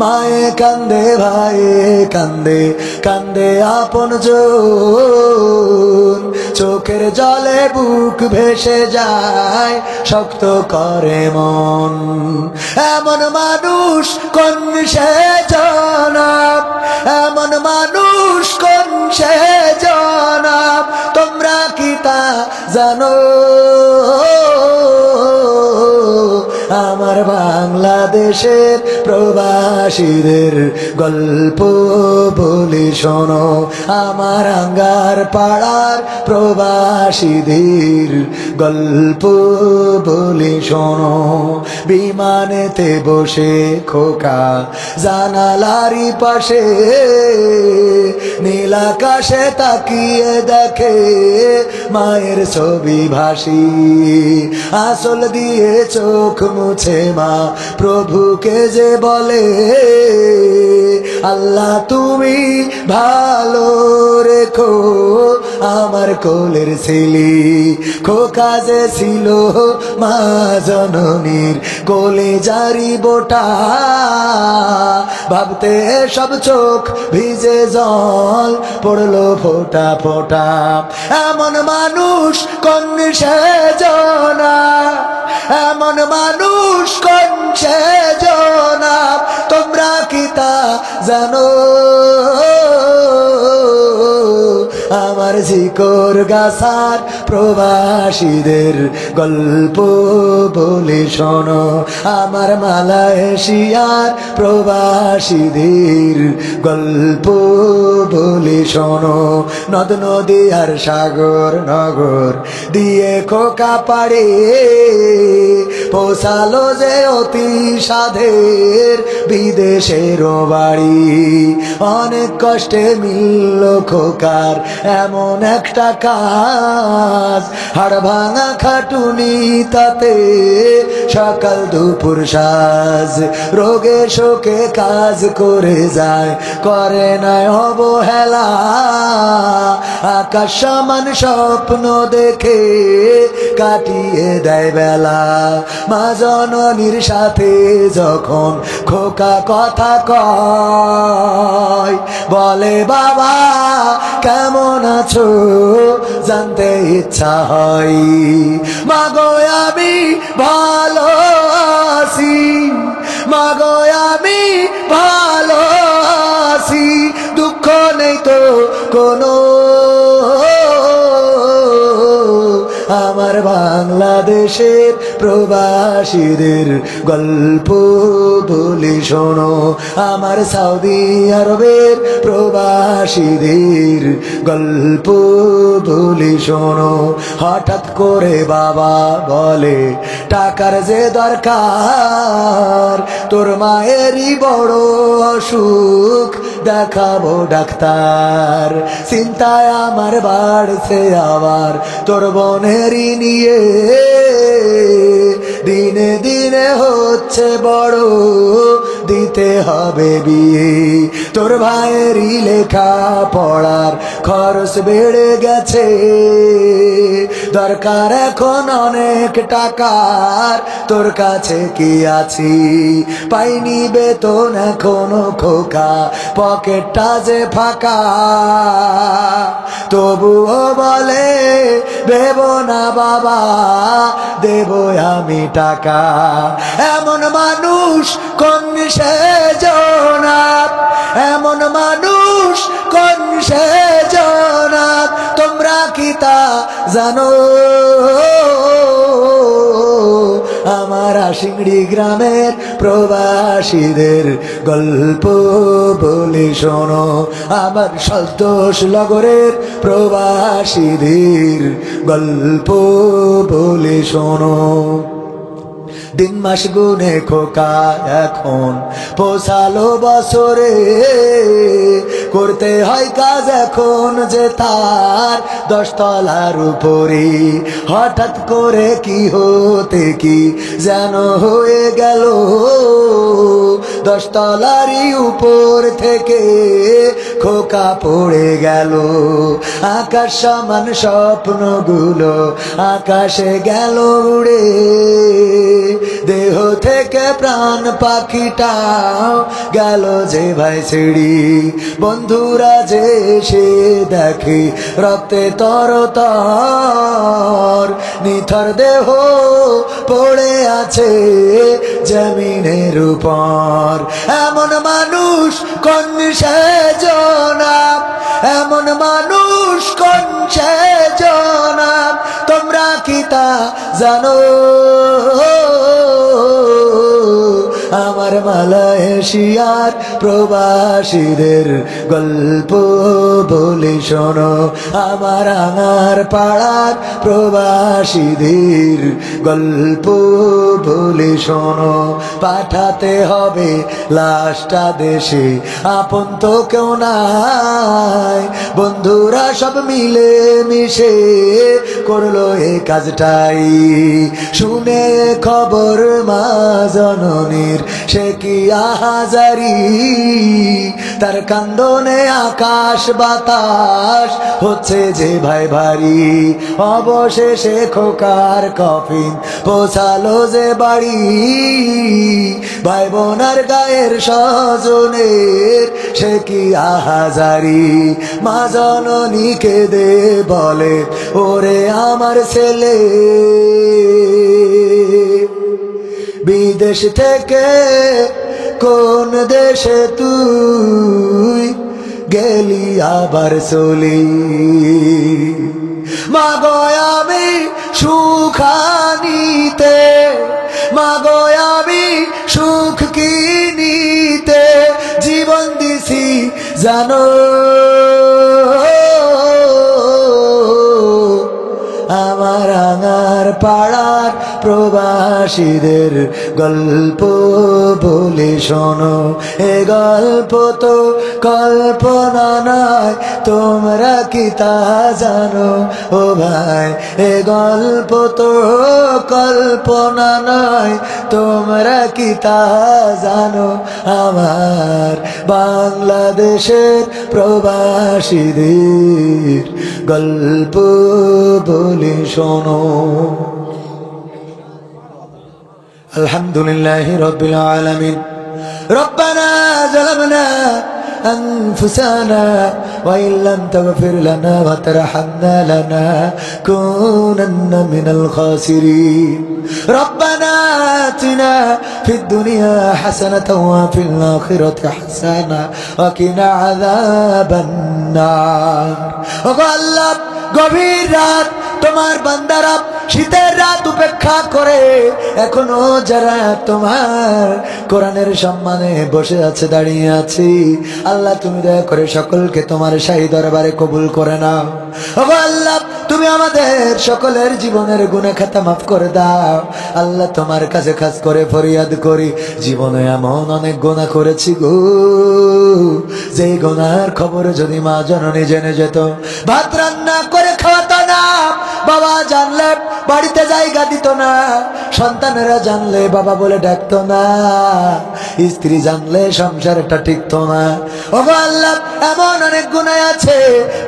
মায়ে কান্দে ভাইয়ে কান্দে, কান্দে আপন জন, চোখের জলে বুক ভেসে যায় শক্ত করে মন। এমন মানুষ কোন সে জনাব, এমন মানুষ কোন সে জনাব, তোমরা কি তা জানো? আমার বাংলাদেশের প্রবাসীদের গল্প বলি শোনো। আমার আঙ্গার পাড়ার প্রবাসীদের গল্প বলি শোনো। বিমানেতে বসে খোকা জানালারি পাশে, নীল আকাশে তাকিয়ে দেখে মায়ের ছবি ভাসি। আসল দিয়ে চোখ মুছে মা প্রভুকে যে বলে, আল্লাহ তুমি ভালো রেখো আমার কোলের ছেলে। খোকা যে ছিল মা জননীর কোলে জারি বোটা, ভাবতে সব চোখ ভিজে জল পড়লো ফোটা ফোটা। এমন মানুষ কোন সে জনা, এমন মানুষ কোন সে জনা, তোমরা কি তা জানো? আমার জিকর গাছার প্রবাসীদের গল্প বলে শোনো। আমার মালয়েশিয়ার প্রবাসীদের গল্প বলে শোনো। নদ নদী আর সাগর নগর দিয়ে খোকা পাড়ে পৌঁছালো যে অতি সাধের বিদেশের বাড়ি। অনেক কষ্টে মিলল খোকার এমন একটা কাজ, হাড় ভাঙা খাটুনি তাতে সকাল দুপুর সাজ, রোগে শোকে কাজ করে যায়, করে না অবহেলা। আকাশ সমান স্বপ্ন দেখে কাটিয়ে দেয় বেলা। মা জননীর সাথে যখন খোকা কথা কয়, বলে বাবা কেমন আছো জানতে ইচ্ছা হয়। মাগো আমি ভালো আছি, মাগো আমি ভালো আছি, দুঃখ নেই তো কোনো। আমার বাংলাদেশের প্রবাসীদের গল্প বলি শোনো, আমার সৌদি আরবের প্রবাসীদের গল্প বলি শোনো। হঠাৎ করে বাবা বলে টাকার যে দরকার, তোর মায়েরই বড় অসুখ, দেখাবো ডাক্তার। চিন্তায় আমার বাড়ছে আবার তোর বোনেরই নিয়ে, দিনে দিনে হচ্ছে বড়, দিতে হবে বিয়ে। তোর ভাইয়েরই লেখা পড়ার খরচ বেড়ে গেছে, দরকার এখন অনেক টাকার, তোর কাছে কি আছি? পাইনি বেতন এখনো খোকা, পকেটটা যে ফাঁকা। তবুও বলে দেব না বাবা, দেব আমি টাকা। এমন মানুষ কোন সে জনাব, এমন মানুষ কোন সে জনাব, তোমরা কি তা জানো? আমার আশিংড়ি গ্রামের প্রবাসীদের গল্প বলি শোনো, আমার সন্তোষ নগরের প্রবাসীদের গল্প বলি শোনো। দিন মাস গুনে খোকা এখন পৌঁছালো বছরে, করতে হয় কাজ এখন যে তার 10 তলার উপরে। হঠাৎ করে কি হতে কি যেন হয়ে গেল, 10 তলারই উপর থেকে খোকা পড়ে গেল। আকাশ সমান স্বপ্নগুলো আকাশে গেল উড়ে, দেহ থেকে প্রাণ পাখিটাও গেল যে ভাই ছিড়ি। বন্ধুরা যে এসে দেখে রক্তে তরতর, নিথর দেহ পড়ে আছে জমিনের উপর। এমন মানুষ কোন সে জনাব, এমন মানুষ কোন সে জনাব, তোমরা কি তা জানো? আমার মালয়েশিয়ার প্রবাসীদের গল্প বলি শোনো, আমার আঙার পাড়ার প্রবাসীদের গল্প বলি শোনো। পাঠাতে হবে লাশটা দেশে, আপন তো কেউ নাই, বন্ধুরা সব মিলে মিশে করলো এই কাজটাই। শুনে খবর মা জননীর সে কি আহাজারি, তার কান্দনে আকাশ বাতাস হচ্ছে যে ভাই ভারী। অবশেষে খোকার কফিন পৌঁছালো যে বাড়ি, ভাই বোনার গায়ের স্বজনের সে কি আহাজারি। মা জননী কেঁদে বলে ওরে আমার ছেলে, বিদেশ থেকে কোন দেশে তুই গেলি আবার চলি। মাগো আমি সুখানিতে, মাগো আমি সুখ কিনিতে জীবন দিছি জানো। আমার আঙার পাড়ার প্রবাসীদের গল্প বলে শোনো। এ গল্প তো কল্পনা নয়, তোমরা কি তা জানো? ও ভাই, এ গল্প তো কল্পনা নয়, তোমরা কি তা জানো? আমার বাংলাদেশের প্রবাসীদের গল্প বলে শোনো। আলহামদুলিল্লাহি রাব্বিল আলামিন। রব্বানা যালামনা أنفسنا وإن لم تغفر لنا وترحمنا لنكونن من الخاسرين ربنا آتنا في الدنيا حسنة وفي الآخرة حسنة وقنا عذاب النار الله গভীর রাত তোমার বান্দারা শীতের রাত উপেক্ষা করে এখনো যারা তোমার কোরআনের সম্মানে বসে আছে, দাঁড়িয়ে আছে, আল্লাহ তুমি দয়া করে সকলকে তোমার শাহী দরবারে কবুল করে নাও। ওগো আল্লাহ, তুমি আমাদের সকলের জীবনের গুনাহ খাতা মাফ করে দাও। আল্লাহ তোমার কাছে খাস করে ফরিয়াদ করি, জীবনে এমন অনেক গুনাহ করেছি গো, যে গুনার খবর যদি মা জননী জেনে যেত, ভাত রান্না করে খাওয়াতো না, বাবা জানলে বাড়িতে জায়গা দিত না, সন্তানেরা জানলে বাবা বলে ডাকতো না, স্ত্রী জানলে সংসারটা টিকতো না। ওগো আল্লাহ, এমন অনেক গুনাহ আছে,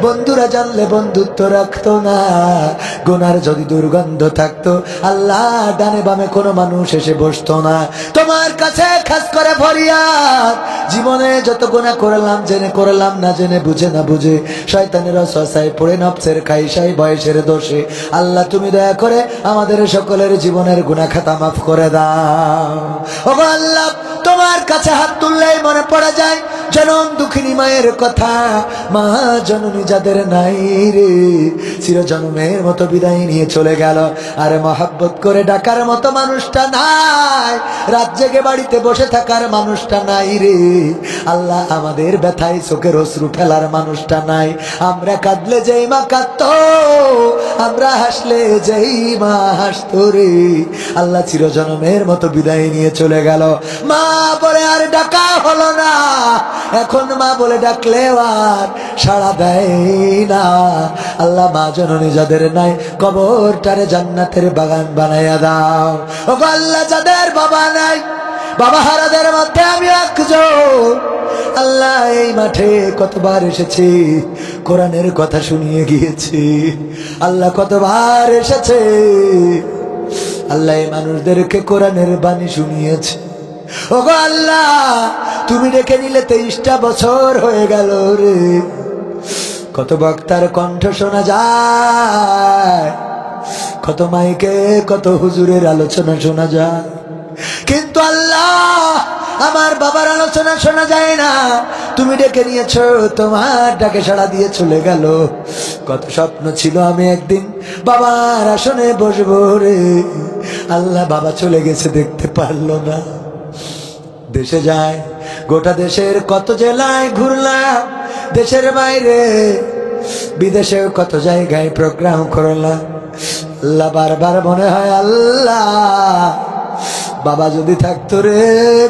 বন্ধুরা জানলে বন্ধুত্ব রাখতো না, গুনার যদি দুর্গন্ধ থাকতো আল্লাহ ডানে বামে কোনো মানুষ এসে বসতো না। তোমার কাছে খাস করে ফরিয়াদ, জীবনে যত গুনাহ করলাম, জেনে করলাম, না জেনে, বুঝে না বুঝে, শয়তানের ওয়াসওয়াসায় পড়ে, নফসের খাইশাই, বয়সের দোষে, আল্লাহ তুমি দয়া করে আমাদের সকলের জীবনের গুনাহ খাতা মাফ করে দাও। ওগো আল্লাহ, তোমার কাছে হাত তুললেই মনে পড়ে যায় জনম দুঃখিনী মায়ের কথা। মা জননী যাদের নাই রে, চিরজন্মের মতো বিদায় নিয়ে চলে গেল, আর মহব্বত করে ডাকার মতো মানুষটা নাই, রাত জেগে বাড়িতে বসে থাকার মানুষটা নাই রে। আল্লাহ, আমাদের ব্যথায় চোখের অশ্রু ফেলার মানুষটা নাই। আমরা কাঁদলে যেই মা কাঁদতো, আমরা হাসলে যেই মা হাসতো রে। আল্লাহ চিরজন্মের মতো বিদায় নিয়ে চলে গেল, মা বলে আর ডাকা হলো না। এখন মা বলে ডাকলেও আর সাড়া দেয় না। আল্লাহ, মা জননী যাদের নাই, কবরটারে জান্নাতের বাগান বানাইয়া দাও। ও আল্লাহ, যাদের বাবা নাই, বাবা হারাদের মধ্যে আমি একজন। আল্লাহ, এই মাঠে কতবার এসেছি, কোরআনের কথা শুনিয়ে গিয়েছি। আল্লাহ, কতবার এসেছে আল্লাহ, এই মানুষদেরকে কোরআনের বাণী শুনিয়েছে। ওগো আল্লাহ, তুমি ডেকে নিলে 23টা বছর হয়ে গেল রে। কত বক্তার কণ্ঠ শোনা যায়, কত মাইকে কত হুজুরের আলোচনা শোনা যায়, কিন্তু আল্লাহ আমার বাবার আলোচনা শোনা যায় না। তুমি ডেকে নিয়েছো, তোমার ডাকে সাড়া দিয়ে চলে গেল। কত স্বপ্ন ছিল আমি একদিন বাবার আসনে বসবো রে। আল্লাহ, বাবা চলে গেছে, দেখতে পারলো না। দেশে যায়, গোটা দেশের কত জেলায় ঘুরলাম, দেশের বাইরে বিদেশে কত জায়গায় প্রোগ্রাম করলাম। আল্লাহ, বারবার মনে হয় আল্লাহ, বাবা যদি থাকতো রে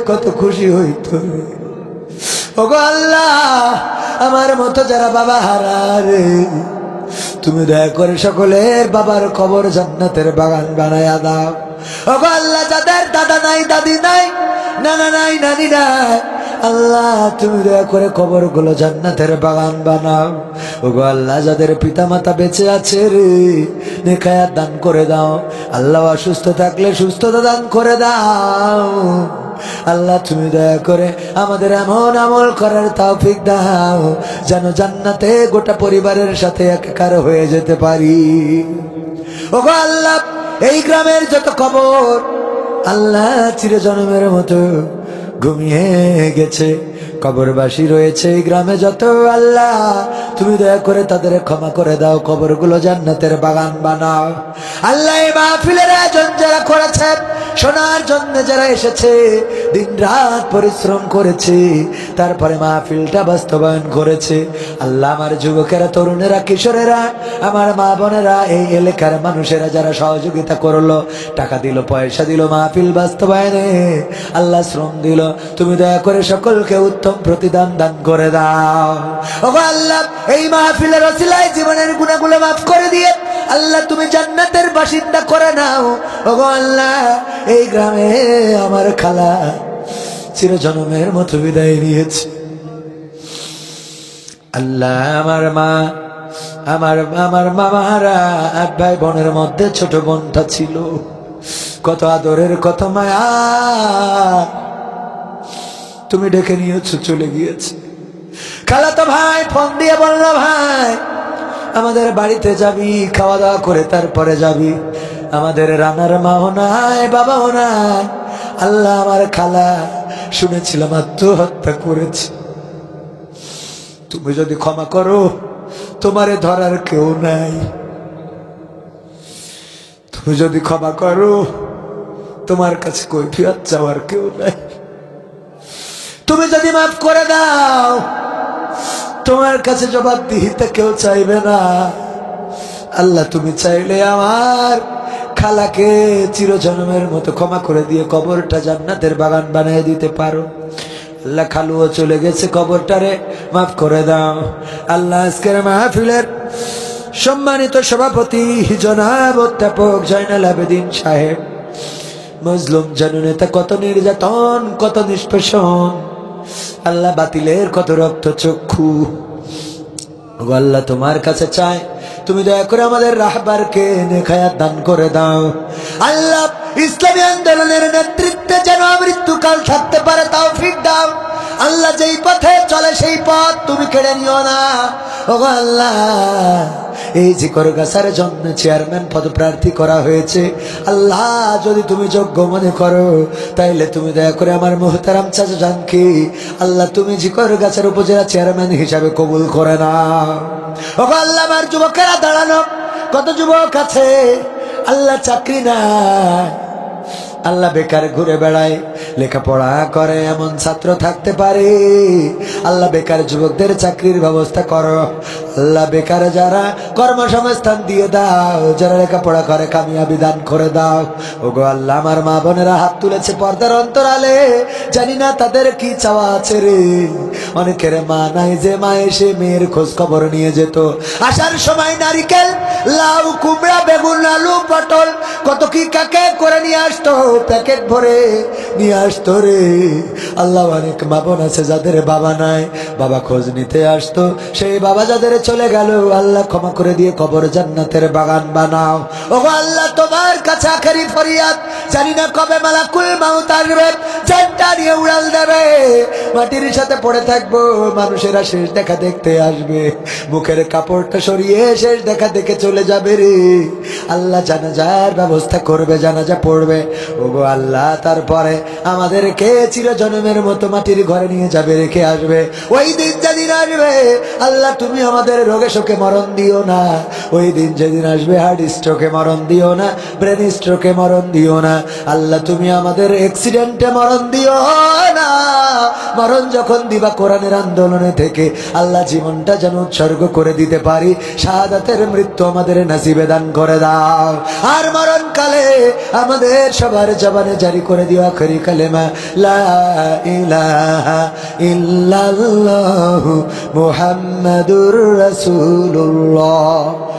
কত খুশি হইতো রে। ওগো আল্লাহ, আমার মতো যারা বাবা হারা রে, তুমি দয়া করে সকলের বাবার কবর জান্নাতের বাগান বানায়া দাও। ওগো আল্লাহ, যাদের দাদা নাই, দাদি নাই, নানা নাই, নানি নাই, আল্লাহ তুমি দয়া করে কবরগুলো জান্নাতের বাগান বানাও। ওগো আল্লাহ, যাদের পিতা মাতা বেঁচে আছে রে, নেখায়াত দান করে দাও। আল্লাহ, অসুস্থ থাকলে সুস্থতা দান করে দাও। আল্লাহ, তুমি দয়া করে আমাদের এমন আমল করার তৌফিক দাও, যেন জান্নাতে গোটা পরিবারের সাথে একাকার হয়ে যেতে পারি। ওগো আল্লাহ, এই গ্রামের যত কবর আল্লাহ চিরজন্মের মতো ঘুমিয়ে গেছে, কবরবাসী রয়েছে এই গ্রামে যত, আল্লাহ তুমি দয়া করে তাদের ক্ষমা করে দাও, কবরগুলো জান্নাতের বাগান বানাও। আল্লাহ এই মাহফিলের আয়োজন যারা করেছে, শোনার জন্য যারা এসেছে, দিন রাত পরিশ্রম করেছে, তারপরে মাহফিলটা বাস্তবায়ন করেছে, আল্লাহ আমার যুবকেরা, তরুণেরা, কিশোরেরা, আমার মা বোনেরা, এই এলাকার মানুষেরা যারা সহযোগিতা করলো, টাকা দিল, পয়সা দিল মাহফিল বাস্তবায়নে, আল্লাহ শ্রম দিল, তুমি দয়া করে সকলকে উত্তম প্রতিদান দান করে দাও। ওগো আল্লাহ, এই মাহফিলের ওসিলায় জীবনের গুনাহগুলো মাফ করে দিয়ে আল্লাহ তুমি জান্নাতের বাসিন্দা করে নাও। ওগো আল্লাহ, এই গ্রামে আমার খালা চিরজন্মের মতো বিদায় নিয়েছে। আল্লাহ আমার মা, আমার মামারা 8 ভাই বোনের মধ্যে ছোট বোনটা ছিল, কত আদরের, কত মায়া, তুমি ডেকে নিয়েছো, চলে গিয়েছে। খালাতো ভাই ফোন দিয়ে বলল, ভাই আমাদের বাড়িতে যাবি, খাওয়া দাওয়া করে তারপরে যাবি। আমাদের রানার মাও নাই, বাবাও নাই। আল্লাহ আমার খালা শুনেছিলাম আত্মহত্যা করেছে, তুমি যদি ক্ষমা করো, তোমারে ধরার কেউ নাই। তুমি যদি ক্ষমা করো, তোমার কাছে কৈফিয়ত চাওয়ার কেউ নাই। তুমি যদি মাফ করে দাও, তোমার কাছে জবাবদিহিতে কেউ চাইবে না। আল্লাহ তুমি চাইলে আমার খালাকে চিরজন্মের মতো ক্ষমা করে দিয়ে কবরটা জান্নাতের বাগান বানিয়ে দিতে পারো। আল্লাহ খালুও চলে গেছে, কবরটারে মাফ করে দাও। আল্লাহ আজকের মাহফিলের সম্মানিত সভাপতি জনাব অধ্যাপক জয়নাল আবেদিন সাহেব, মজলুম জননেতা, কত নির্যাতন, কত নিষ্পেষণ, আল্লাহ বাতিলের কত রক্ত চক্ষু। আল্লাহ তোমার কাছে চাই, তুমি দয়া করে আমাদের রাহবারকে নেখায়াত দান করে দাও। আল্লাহ ইসলামী আন্দোলনের নেতৃত্বে যেন মৃত্যুকাল থাকতে পারে তৌফিক দাও। আল্লাহ যেই পথে চলে সেই পথ তুমি কেড়ে নিও না। ওগো আল্লাহ, এই জিকরগাছার জন্য চেয়ারম্যান পদপ্রার্থী করা হয়েছে, আল্লাহ যদি তুমি যোগ্য মনে করো, তাইলে তুমি দয়া করে আমার মুহতারাম চাচা জানকে আল্লাহ তুমি জিকরগাছার উপজেলা চেয়ারম্যান হিসাবে কবুল করে নাও। ওগো আল্লাহ, আমার যুবকেরা দাঁড়ানো, কত যুবক আছে আল্লাহ চাকরি নাই, আল্লাহ বেকার ঘুরে বেড়ায়, লেখাপড়া করে এমন ছাত্র থাকতে পারে। আল্লাহ বেকার যুবকদের চাকরির ব্যবস্থা করো। আল্লাহ বেকার যারা কর্মসংস্থান দিয়ে দাও, যারা লেখাপড়া করে কামিয়াবি দান করে দাও। ওগো আল্লাহ, আমার মা বোনেরা হাত তুলেছে পর্দার অন্তরালে, জানি না তাদের কি চাওয়া আছে রে। অনেকের মা নাই, যে মা এসে মেয়ের খোঁজ খবর নিয়ে যেত। আসার সময় নারিকেল, লাউ, কুমড়া, বেগুন, আলু, পটল, কত কি কাকে করে নিয়ে আসতো, প্যাকেট ভরে নিয়ে আসতো রে। আল্লাহ, অনেক মা বোন আছে যাদের বাবা নাই, বাবা খোঁজ নিতে আসতো, সেই বাবা যাদের চলে গেল, আল্লাহ ক্ষমা করে দিয়ে কবর জান্নাতের বাগান বানাও। ওগো আল্লাহ, তোমার কাছে আখেরি ফরিয়াদ, জানি না কবে মালাকুল মাউত আসবে, জানটা নিয়ে উড়াল দেবে, মাটির সাথে পড়ে থাকবো, মানুষেরা শেষ দেখা দেখতে আসবে, মুখের কাপড়টা সরিয়ে শেষ দেখা দেখে চলে যাবে রে। আল্লাহ জানাজার ব্যবস্থা করবে, জানাজা পড়বে। ওগো আল্লাহ, তারপরে আমাদেরকে চিরজন্মের মতো মাটির ঘরে নিয়ে যাবে, রেখে আসবে। ওই দিন যেদিন আসবে, আল্লাহ তুমি আমাদের রোগে শোকে মরণ দিও না। ওই দিন যেদিন আসবে, হার্ট স্ট্রোকে মরণ দিও না, ব্রেন স্ট্রোকে মরণ দিও না। আল্লাহ তুমি আমাদের অ্যাক্সিডেন্টে মরণ দিও না। মরণ যখন দিবা কোরআনের আন্দোলনে থেকে, আল্লাহ জীবনটা যেন উৎসর্গ করে দিতে পারি, শাহাদাতের মৃত্যু আমাদের নসিবে দান করে দাও। আর মরণকালে আমাদের সবার জবানে জারি করে দিও আখেরি কালেমা, লা ইলাহা ইল্লাল্লাহু মুহাম্মাদুর রাসূলুল্লাহ।